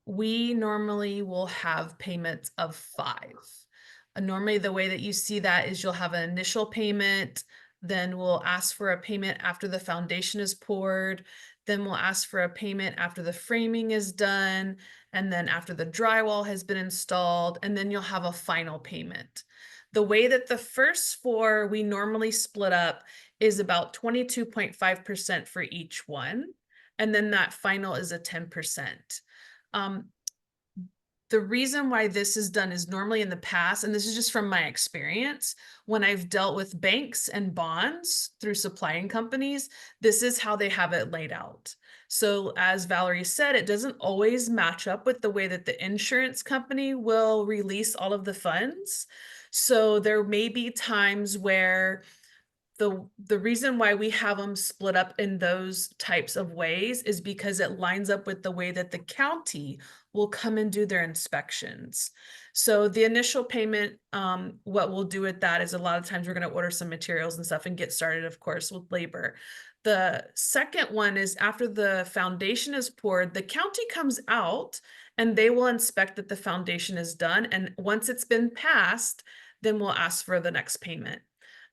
We normally will have payments of 5. Normally the way that you see that is you'll have an initial payment, then we'll ask for a payment after the foundation is poured, then we'll ask for a payment after the framing is done, and then after the drywall has been installed, and then you'll have a final payment. The way that the first 4 we normally split up is about 22.5% for each one. And then that final is a 10%. The reason why this is done is normally in the past, and this is just from my experience, when I've dealt with banks and bonds through supplying companies, this is how they have it laid out. So as Valerie said, it doesn't always match up with the way that the insurance company will release all of the funds. So there may be times where the reason why we have them split up in those types of ways is because it lines up with the way that the county will come and do their inspections. So the initial payment, what we'll do with that is a lot of times we're going to order some materials and stuff and get started, of course, with labor. The second one is after the foundation is poured, the county comes out and they will inspect that the foundation is done. And once it's been passed, then we'll ask for the next payment.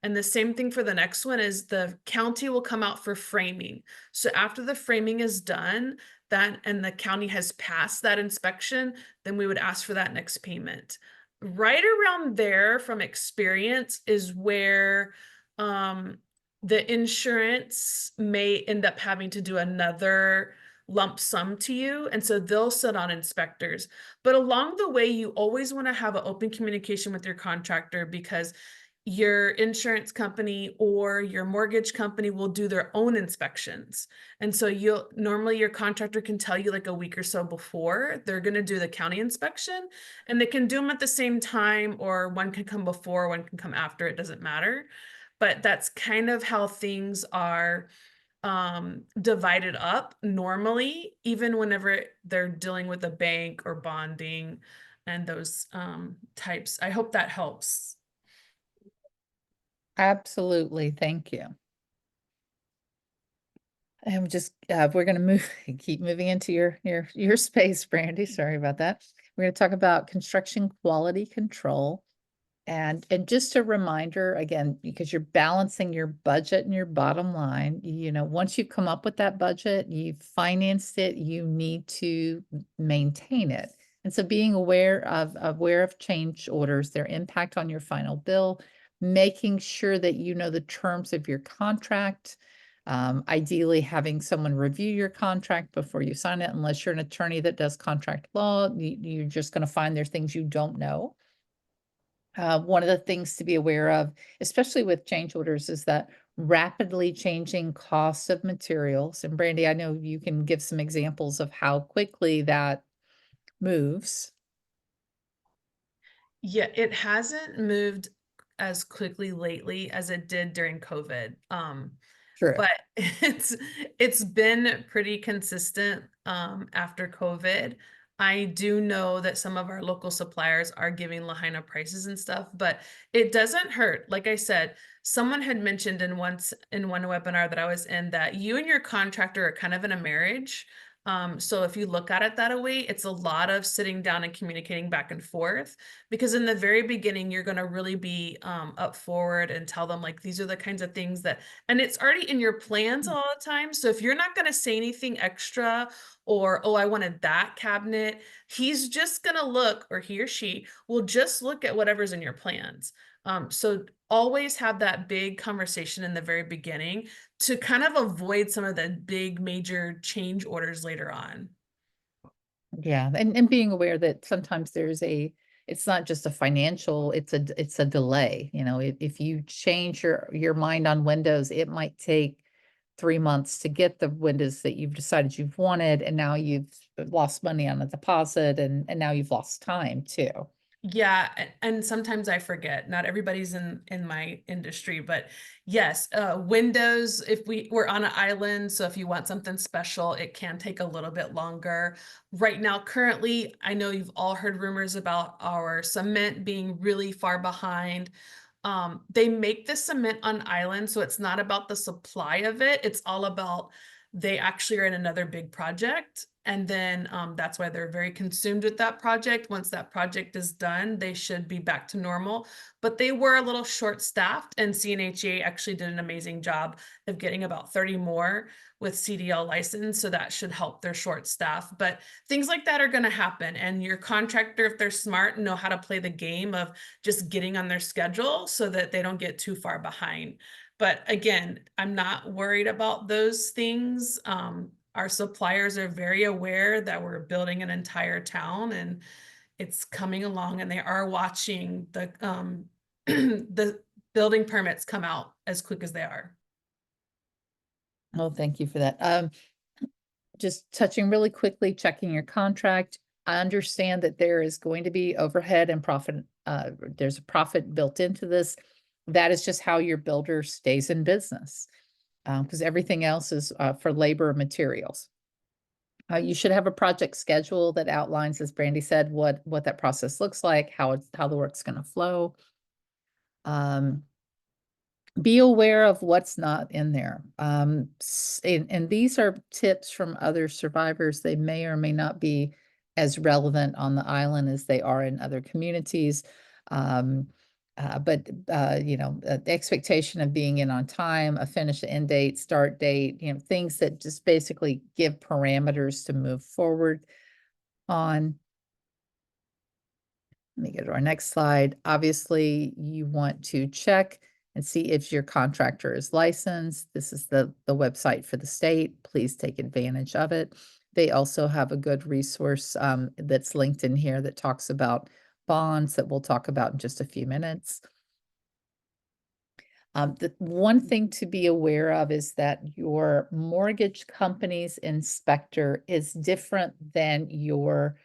And the same thing for the next one is the county will come out for framing. So after the framing is done, and the county has passed that inspection, then we would ask for that next payment. Right around there from experience is where the insurance may end up having to do another lump sum to you. And so they'll sit on inspectors. But along the way, you always want to have an open communication with your contractor because your insurance company or your mortgage company will do their own inspections. And so normally your contractor can tell you like a week or so before they're going to do the county inspection, and they can do them at the same time, or one can come before, one can come after, it doesn't matter. But that's kind of how things are divided up normally, even whenever they're dealing with a bank or bonding and those types. I hope that helps. Absolutely. Thank you. And just, we're going to keep moving into your space, Brandy. Sorry about that. We're going to talk about construction quality control. And just a reminder, again, because you're balancing your budget and your bottom line, once you come up with that budget, you've financed it, you need to maintain it. And so being aware of change orders, their impact on your final bill, making sure that you know the terms of your contract, ideally having someone review your contract before you sign it, unless you're an attorney that does contract law, you're just going to find there's things you don't know. One of the things to be aware of, especially with change orders, is that rapidly changing costs of materials. And Brandy, I know you can give some examples of how quickly that moves. Yeah, it hasn't moved as quickly lately as it did during COVID. True. But it's been pretty consistent after COVID. I do know that some of our local suppliers are giving Lahaina prices and stuff, but it doesn't hurt. Like I said, someone had mentioned in one webinar that I was in that you and your contractor are kind of in a marriage. So if you look at it that way, it's a lot of sitting down and communicating back and forth, because in the very beginning, you're going to really be up forward and tell them like, these are the kinds of things that, and it's already in your plans all the time. So if you're not going to say anything extra, or, oh, I wanted that cabinet, he's just going to look, or he or she will just look at whatever's in your plans. So always have that big conversation in the very beginning to kind of avoid some of the big major change orders later on. Yeah, and being aware that sometimes it's not just a financial, it's a delay. You know, if you change your mind on windows, it might take 3 months to get the windows that you've decided you've wanted, and now you've lost money on a deposit, and now you've lost time too. Yeah, and sometimes I forget, not everybody's in my industry, but yes, windows, if we're on an island, so if you want something special, it can take a little bit longer. Right now, currently, I know you've all heard rumors about our cement being really far behind. They make the cement on island, so it's not about the supply of it, it's all about they actually are in another big project. And then that's why they're very consumed with that project. Once that project is done, they should be back to normal. But they were a little short-staffed, and CNHA actually did an amazing job of getting about 30 more with CDL license. So that should help their short staff. But things like that are going to happen. And your contractor, if they're smart, know how to play the game of just getting on their schedule so that they don't get too far behind. But again, I'm not worried about those things. Our suppliers are very aware that we're building an entire town and it's coming along, and they are watching the the building permits come out as quick as they are. Well, thank you for that. Just touching really quickly, checking your contract. I understand that there is going to be overhead and profit. There's a profit built into this. That is just how your builder stays in business. Because everything else is for labor and materials. You should have a project schedule that outlines, as Brandy said, what that process looks like, how the work's going to flow. Be aware of what's not in there. And these are tips from other survivors. They may or may not be as relevant on the island as they are in other communities. But the expectation of being in on time, a finish end date, start date, things that just basically give parameters to move forward on. Let me go to our next slide. Obviously, you want to check and see if your contractor is licensed. This is the website for the state. Please take advantage of it. They also have a good resource that's linked in here that talks about bonds that we'll talk about in just a few minutes. The one thing to be aware of is that your mortgage company's inspector is different than your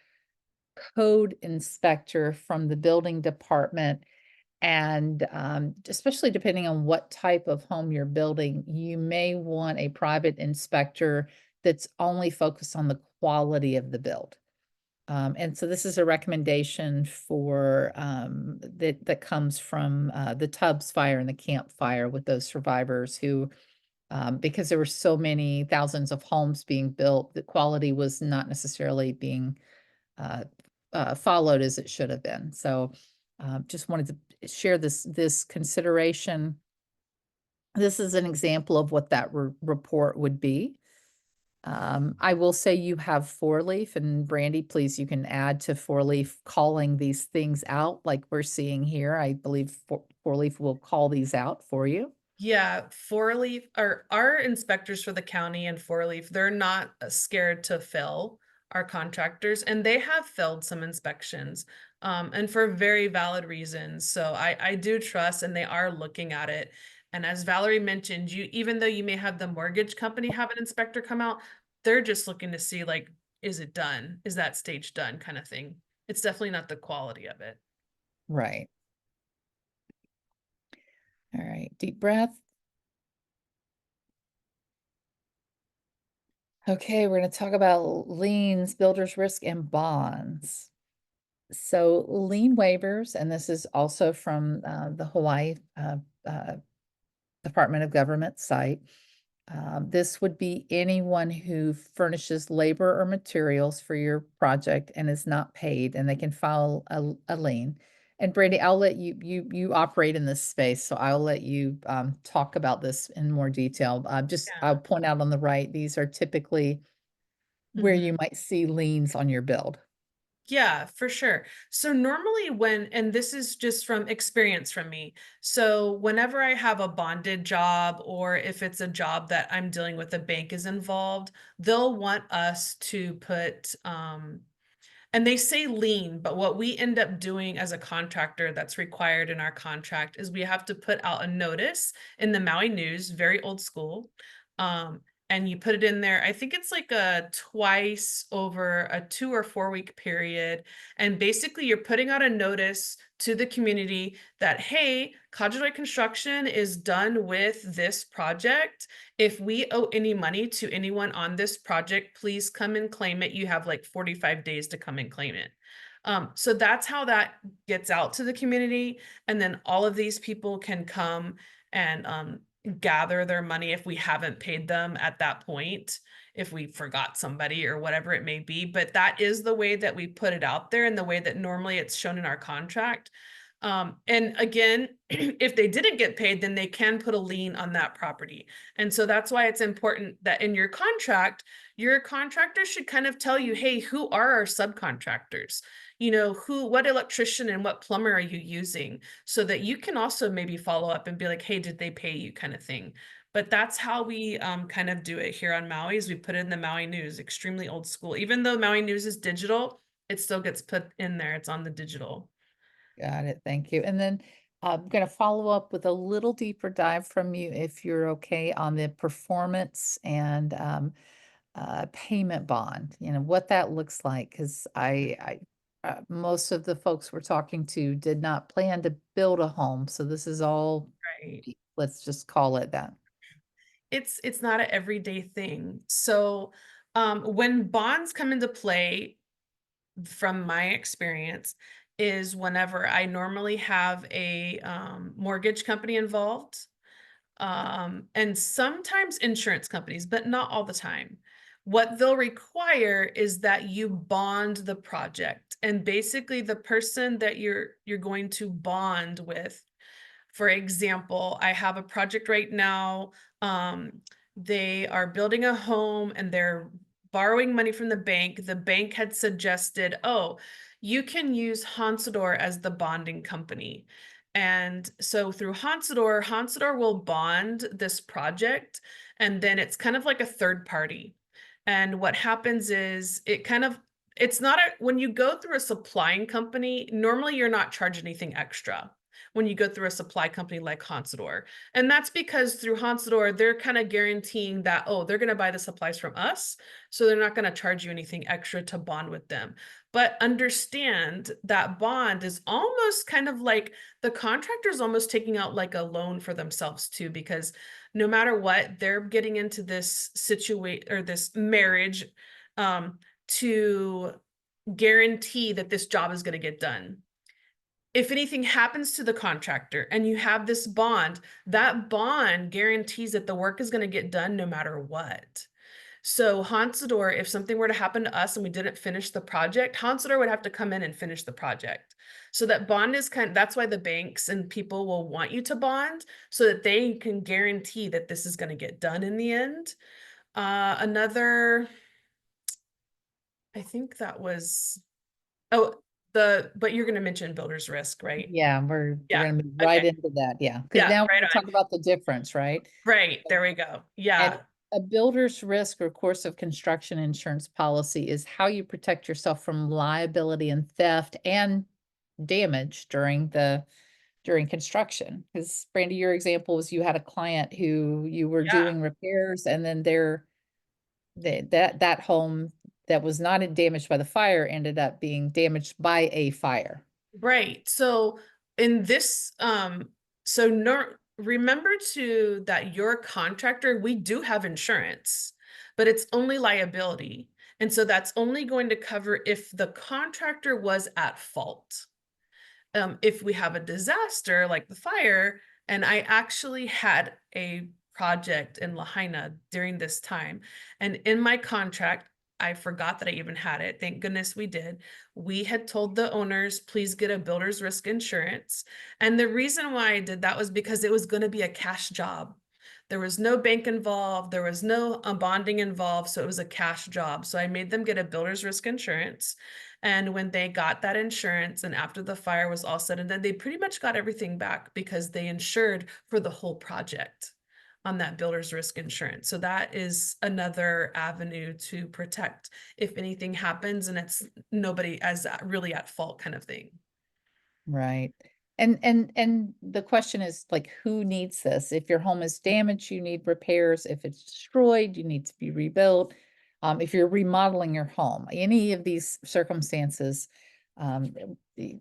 code inspector from the building department. And especially depending on what type of home you're building, you may want a private inspector that's only focused on the quality of the build. And so this is a recommendation for that comes from the Tubbs fire and the Camp Fire with those survivors who, because there were so many thousands of homes being built, the quality was not necessarily being followed as it should have been. So just wanted to share this consideration. This is an example of what that report would be. I will say you have 4-leaf, and Brandy, please, you can add to 4-leaf calling these things out like we're seeing here. I believe 4-leaf will call these out for you. Yeah, 4-leaf or our inspectors for the county and 4-leaf, they're not scared to fill our contractors, and they have filled some inspections, and for very valid reasons. So I do trust, and they are looking at it. And as Valerie mentioned, even though you may have the mortgage company have an inspector come out, they're just looking to see like, is it done? Is that stage done kind of thing? It's definitely not the quality of it. Right. All right, deep breath. Okay, we're going to talk about liens, builder's risk, and bonds. So lien waivers, and this is also from the Hawaii Department of Government site. This would be anyone who furnishes labor or materials for your project and is not paid, and they can file a lien. And Brandy, I'll let you operate in this space, so I'll let you talk about this in more detail. I'll point out on the right, these are typically where you might see liens on your build. Yeah, for sure. So normally and this is just from experience from me. So whenever I have a bonded job, or if it's a job that I'm dealing with, a bank is involved, they'll want us to put, and they say lien, but what we end up doing as a contractor that's required in our contract is we have to put out a notice in the Maui News, very old school. And you put it in there. I think it's like a twice over a 2 or 4 week period. And basically you're putting out a notice to the community that, hey, Kajirai Construction is done with this project. If we owe any money to anyone on this project, please come and claim it. You have like 45 days to come and claim it. So that's how that gets out to the community. And then all of these people can come and gather their money if we haven't paid them at that point, if we forgot somebody or whatever it may be. But that is the way that we put it out there, and the way that normally it's shown in our contract. And again, if they didn't get paid, then they can put a lien on that property. And so that's why it's important that in your contract, your contractor should kind of tell you, hey, who are our subcontractors? You know, what electrician and what plumber are you using? So that you can also maybe follow up and be like, hey, did they pay you, kind of thing. But that's how we kind of do it here on Maui, is we put it in the Maui News, extremely old school. Even though Maui News is digital, it still gets put in there. It's on the digital. Got it. Thank you. And then I'm going to follow up with a little deeper dive from you, if you're okay, on the performance and payment bond, what that looks like. Because most of the folks we're talking to did not plan to build a home. So this is all, Right. let's just call it that. It's not an everyday thing. So when bonds come into play, from my experience, is whenever I normally have a mortgage company involved, and sometimes insurance companies, but not all the time. What they'll require is that you bond the project, and basically the person that you're going to bond with. For example, I have a project right now. They are building a home and they're borrowing money from the bank. The bank had suggested, oh, you can use Hansador as the bonding company. And so through Hansador will bond this project, and then it's kind of like a third party. And what happens is it's not when you go through a supplying company, normally you're not charged anything extra when you go through a supply company like Hansador. And that's because through Hansador, they're kind of guaranteeing that, oh, they're going to buy the supplies from us, so they're not going to charge you anything extra to bond with them. But understand that bond is almost kind of like the contractor's almost taking out like a loan for themselves too, because no matter what, they're getting into this situation or this marriage to guarantee that this job is going to get done. If anything happens to the contractor and you have this bond, that bond guarantees that the work is going to get done no matter what. So Hansador, if something were to happen to us and we didn't finish the project, Hansador would have to come in and finish the project. So that bond is that's why the banks and people will want you to bond, so that they can guarantee that this is going to get done in the end. I think that was, but you're going to mention builder's risk, right? Yeah, we're Yeah, going to move right okay. into that. Yeah. Because Yeah, now we're right going to talk on. about the difference, right? Right, there we go. Yeah. And a builder's risk or course of construction insurance policy is how you protect yourself from liability and theft and damage during construction. Because Brandy, your example was you had a client who you were Yeah. doing repairs, and then that home that was not damaged by the fire ended up being damaged by a fire. Right. So in this, remember too that your contractor, we do have insurance, but it's only liability. And so that's only going to cover if the contractor was at fault. If we have a disaster like the fire, and I actually had a project in Lahaina during this time. And in my contract, I forgot that I even had it. Thank goodness we did. We had told the owners, please get a builder's risk insurance. And the reason why I did that was because it was going to be a cash job. There was no bank involved. There was no bonding involved. So it was a cash job. So I made them get a builder's risk insurance. And when they got that insurance and after the fire was all said and done, they pretty much got everything back because they insured for the whole project on that builder's risk insurance. So that is another avenue to protect if anything happens and it's nobody as really at fault kind of thing. Right. And the question is like, who needs this? If your home is damaged, you need repairs. If it's destroyed, you need to be rebuilt. If you're remodeling your home, any of these circumstances,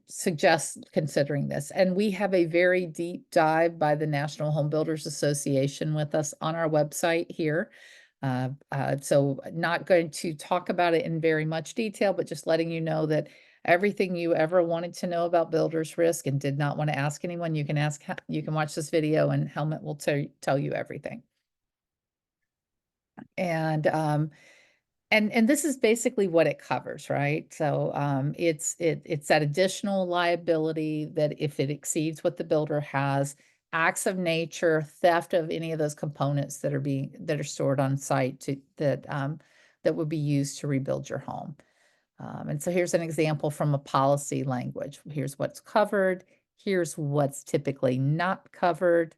suggest considering this. And we have a very deep dive by the National Home Builders Association with us on our website here. So not going to talk about it in very much detail, but just letting you know that everything you ever wanted to know about builder's risk and did not want to ask anyone, you can ask, you can watch this video and Helmut will tell you everything. And this is basically what it covers, right? So it's that additional liability that if it exceeds what the builder has, acts of nature, theft of any of those components that are stored on site that would be used to rebuild your home. And so here's an example from a policy language. Here's what's covered. Here's what's typically not covered.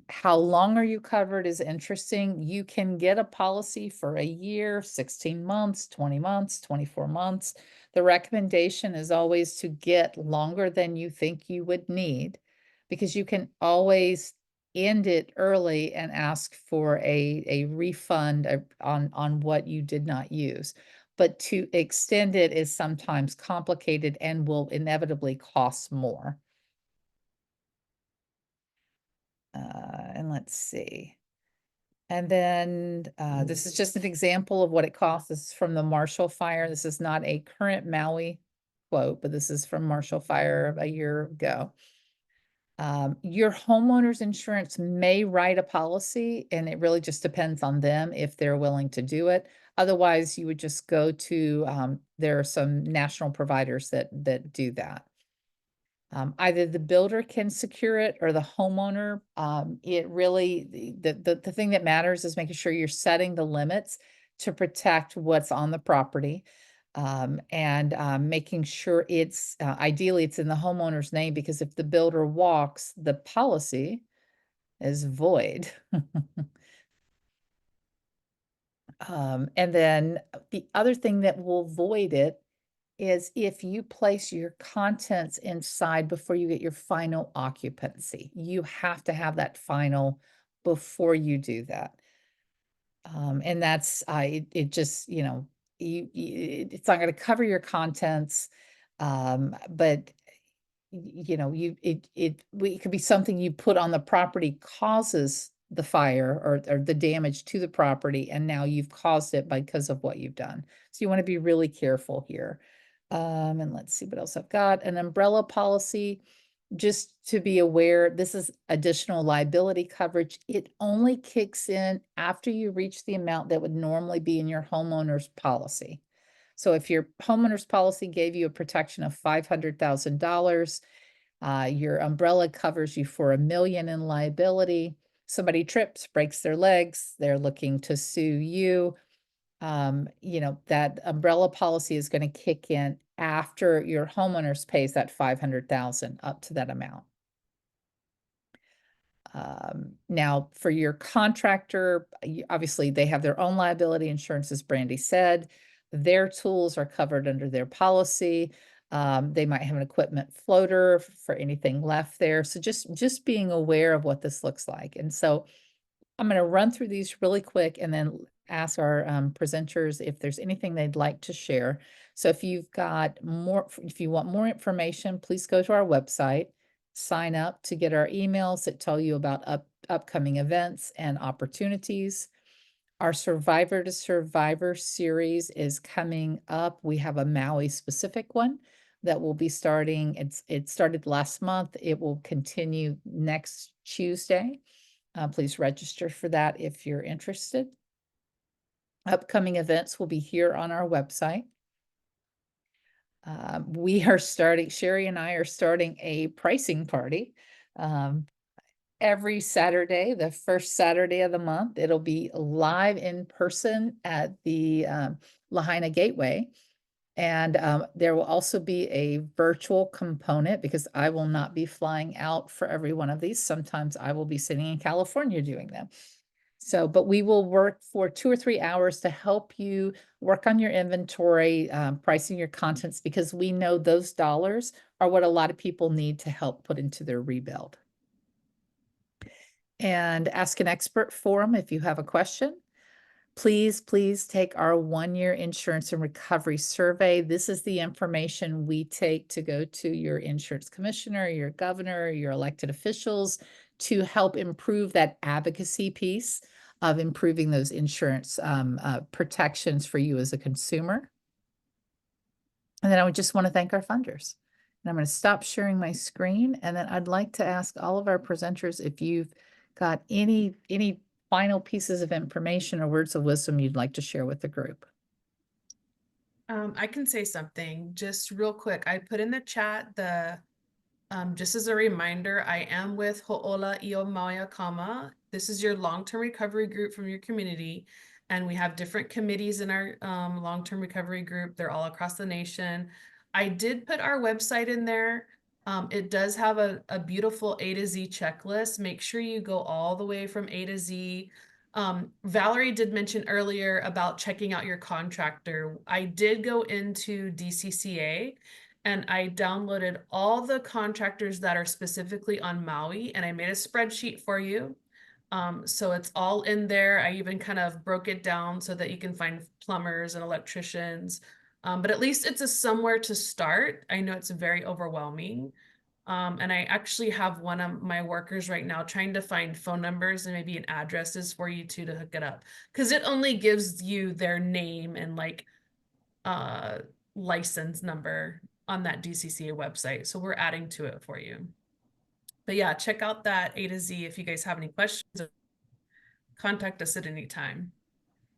How long are you covered is interesting. You can get a policy for a year, 16 months, 20 months, 24 months. The recommendation is always to get longer than you think you would need, because you can always end it early and ask for a refund on what you did not use. But to extend it is sometimes complicated and will inevitably cost more. And let's see. And then this is just an example of what it costs. This is from the Marshall Fire. This is not a current Maui quote, but this is from Marshall Fire a year ago. Your homeowner's insurance may write a policy, and it really just depends on them if they're willing to do it. Otherwise, you would just go to, there are some national providers that do that. Either the builder can secure it or the homeowner. It really, the thing that matters is making sure you're setting the limits to protect what's on the property. And making sure it's, ideally it's in the homeowner's name, because if the builder walks, the policy is void. And then the other thing that will void it is if you place your contents inside before you get your final occupancy. You have to have that final before you do that. And that's, it just, you know, it's not going to cover your contents, but you know, it could be something you put on the property causes the fire or the damage to the property, and now you've caused it because of what you've done. So you want to be really careful here. And let's see what else I've got. An umbrella policy, just to be aware, this is additional liability coverage. It only kicks in after you reach the amount that would normally be in your homeowner's policy. So if your homeowner's policy gave you a protection of $500,000, your umbrella covers you for $1 million in liability. Somebody trips, breaks their legs, they're looking to sue you. You know, that umbrella policy is going to kick in after your homeowners pays that $500,000 up to that amount. Now for your contractor, obviously they have their own liability insurance, as Brandy said. Their tools are covered under their policy. They might have an equipment floater for anything left there. So just being aware of what this looks like. And so I'm going to run through these really quick and then ask our presenters if there's anything they'd like to share. So if you've got more, if you want more information, please go to our website, sign up to get our emails that tell you about upcoming events and opportunities. Our Survivor to Survivor series is coming up. We have a Maui specific one that will be starting. It started last month. It will continue next Tuesday. Please register for that if you're interested. Upcoming events will be here on our website. We are starting, Sherry and I are starting a pricing party. Every Saturday, the first Saturday of the month, it'll be live in person at the Lahaina Gateway. And there will also be a virtual component because I will not be flying out for every one of these. Sometimes I will be sitting in California doing them. So, but we will work for 2 or 3 hours to help you work on your inventory, pricing your contents, because we know those dollars are what a lot of people need to help put into their rebuild. And Ask an Expert forum if you have a question. Please take our 1-year insurance and recovery survey. This is the information we take to go to your insurance commissioner, your governor, your elected officials to help improve that advocacy piece of improving those insurance protections for you as a consumer. And then I would just want to thank our funders. And I'm going to stop sharing my screen. And then I'd like to ask all of our presenters if you've got any final pieces of information or words of wisdom you'd like to share with the group. I can say something just real quick. I put in the chat just as a reminder, I am with Ho'ola Io Maui Kama. This is your long-term recovery group from your community. And we have different committees in our long-term recovery group. They're all across the nation. I did put our website in there. It does have a beautiful A to Z checklist. Make sure you go all the way from A to Z. Valerie did mention earlier about checking out your contractor. I did go into DCCA and I downloaded all the contractors that are specifically on Maui, and I made a spreadsheet for you. So it's all in there. I even kind of broke it down so that you can find plumbers and electricians. But at least it's somewhere to start. I know it's very overwhelming. And I actually have one of my workers right now trying to find phone numbers and maybe an addresses for you to hook it up. Because it only gives you their name and like license number on that DCCA website. So we're adding to it for you. But yeah, check out that A to Z if you guys have any questions. Contact us at any time.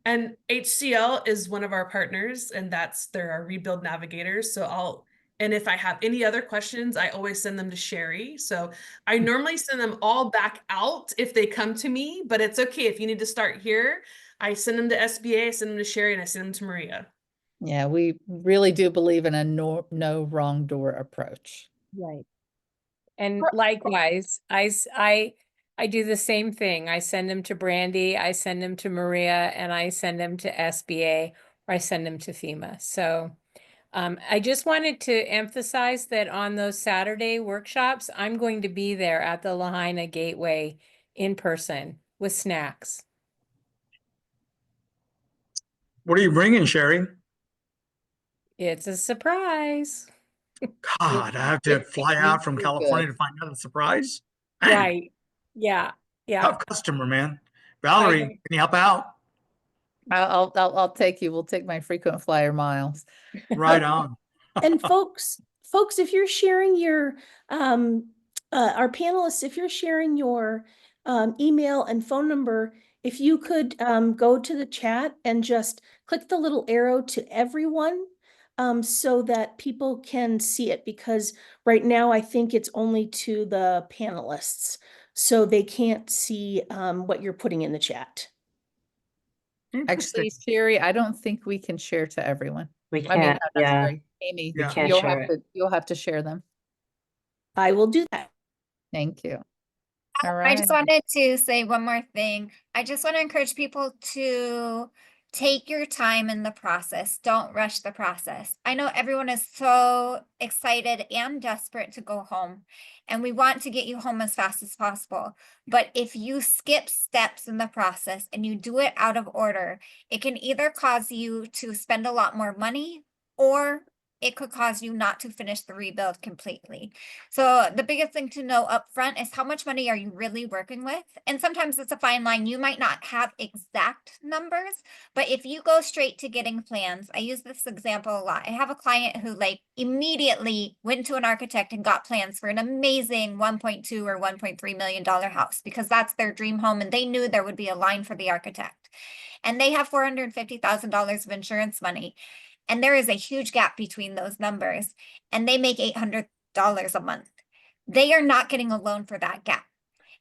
And HCL is one of our partners, and they're our rebuild navigators. So and if I have any other questions, I always send them to Sherry. So I normally send them all back out if they come to me, but it's okay. If you need to start here, I send them to SBA, I send them to Sherry, and I send them to Maria. Yeah, we really do believe in a no wrong door approach. Right. And likewise, I do the same thing. I send them to Brandy, I send them to Maria, and I send them to SBA, or I send them to FEMA. So I just wanted to emphasize that on those Saturday workshops, I'm going to be there at the Lahaina Gateway in person with snacks. What are you bringing, Sherry? It's a surprise. God, I have to it's fly out from really California good. to find out the surprise. Man, Right. Yeah. Yeah. tough customer, man. Valerie, can you help out? I'll take you. We'll take my frequent flyer miles. Right on. And folks, if you're sharing your, our panelists, if you're sharing your email and phone number, if you could go to the chat and just click the little arrow to everyone so that people can see it, because right now I think it's only to the panelists, so they can't see what you're putting in the chat. Interesting. Actually, Sherry, I don't think we can share to everyone. We I mean, can't, yeah. sorry, Amy, We can't you'll share have to, you'll have to share them. I will do that. Thank you. All I just right. wanted to say one more thing. I just want to encourage people to take your time in the process. Don't rush the process. I know everyone is so excited and desperate to go home, and we want to get you home as fast as possible. But if you skip steps in the process and you do it out of order, it can either cause you to spend a lot more money or it could cause you not to finish the rebuild completely. So the biggest thing to know up front is how much money are you really working with? And sometimes it's a fine line. You might not have exact numbers, but if you go straight to getting plans, I use this example a lot. I have a client who like immediately went to an architect and got plans for an amazing 1.2 or $1.3 million house because that's their dream home. And they knew there would be a line for the architect. And they have $450,000 of insurance money. And there is a huge gap between those numbers. And they make $800 a month. They are not getting a loan for that gap.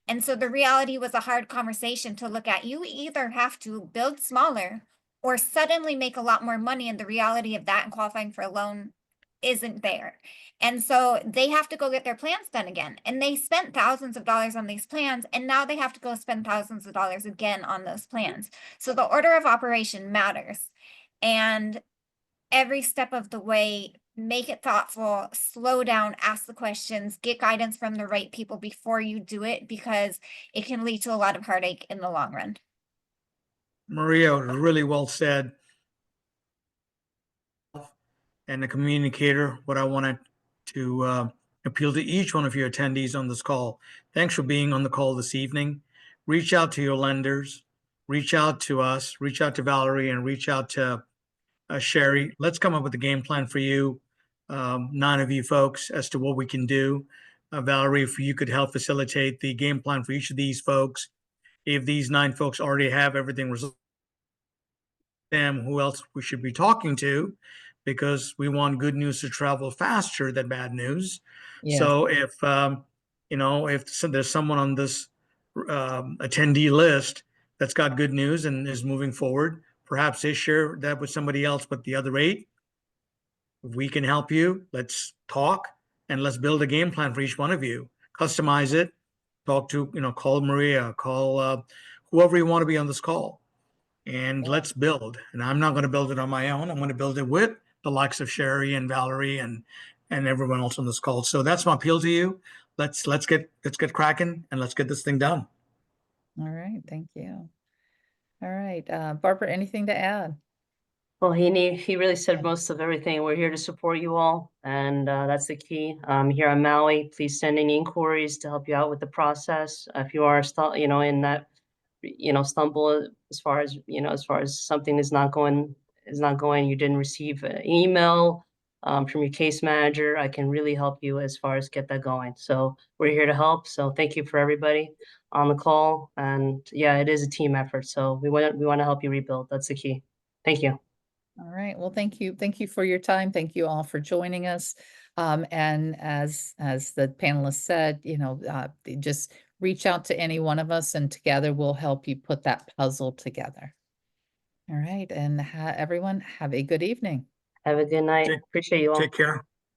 And so the reality was a hard conversation to look at. You either have to build smaller or suddenly make a lot more money. And the reality of that and qualifying for a loan isn't there. And so they have to go get their plans done again. And they spent thousands of dollars on these plans. And now they have to go spend thousands of dollars again on those plans. So the order of operation matters. And every step of the way, make it thoughtful, slow down, ask the questions, get guidance from the right people before you do it, because it can lead to a lot of heartache in the long run. Maria, really well said. And the communicator, what I wanted to appeal to each one of your attendees on this call. Thanks for being on the call this evening. Reach out to your lenders, reach out to us, reach out to Valerie, and reach out to Sherry. Let's come up with a game plan for you, 9 of you folks, as to what we can do. Valerie, if you could help facilitate the game plan for each of these folks. If these 9 folks already have everything resolved, them, who else we should be talking to, because we want good news to travel faster than bad news. Yes. So if, if there's someone on this attendee list that's got good news and is moving forward, perhaps they share that with somebody else, but the other 8, if we can help you, let's talk and let's build a game plan for each one of you. Customize it, talk to, call Maria, call whoever you want to be on this call, and let's build. And I'm not going to build it on my own. I'm going to build it with the likes of Sherry and Valerie and everyone else on this call. So that's my appeal to you. Let's get cracking and let's get this thing done. All right. Thank you. All right. Barbara, anything to add? Well, he really said most of everything. We're here to support you all, and that's the key. Here on Maui, please send any inquiries to help you out with the process. If you are in that, stumble as far as something is not going, you didn't receive an email from your case manager, I can really help you as far as get that going. So we're here to help. So thank you for everybody on the call. And yeah, it is a team effort. So we want to help you rebuild. That's the key. Thank you. All right. Well, thank you. Thank you for your time. Thank you all for joining us. And as the panelists said, just reach out to any one of us and together we'll help you put that puzzle together. All right. And everyone have a good evening. Have a good night. Appreciate you all. Take care.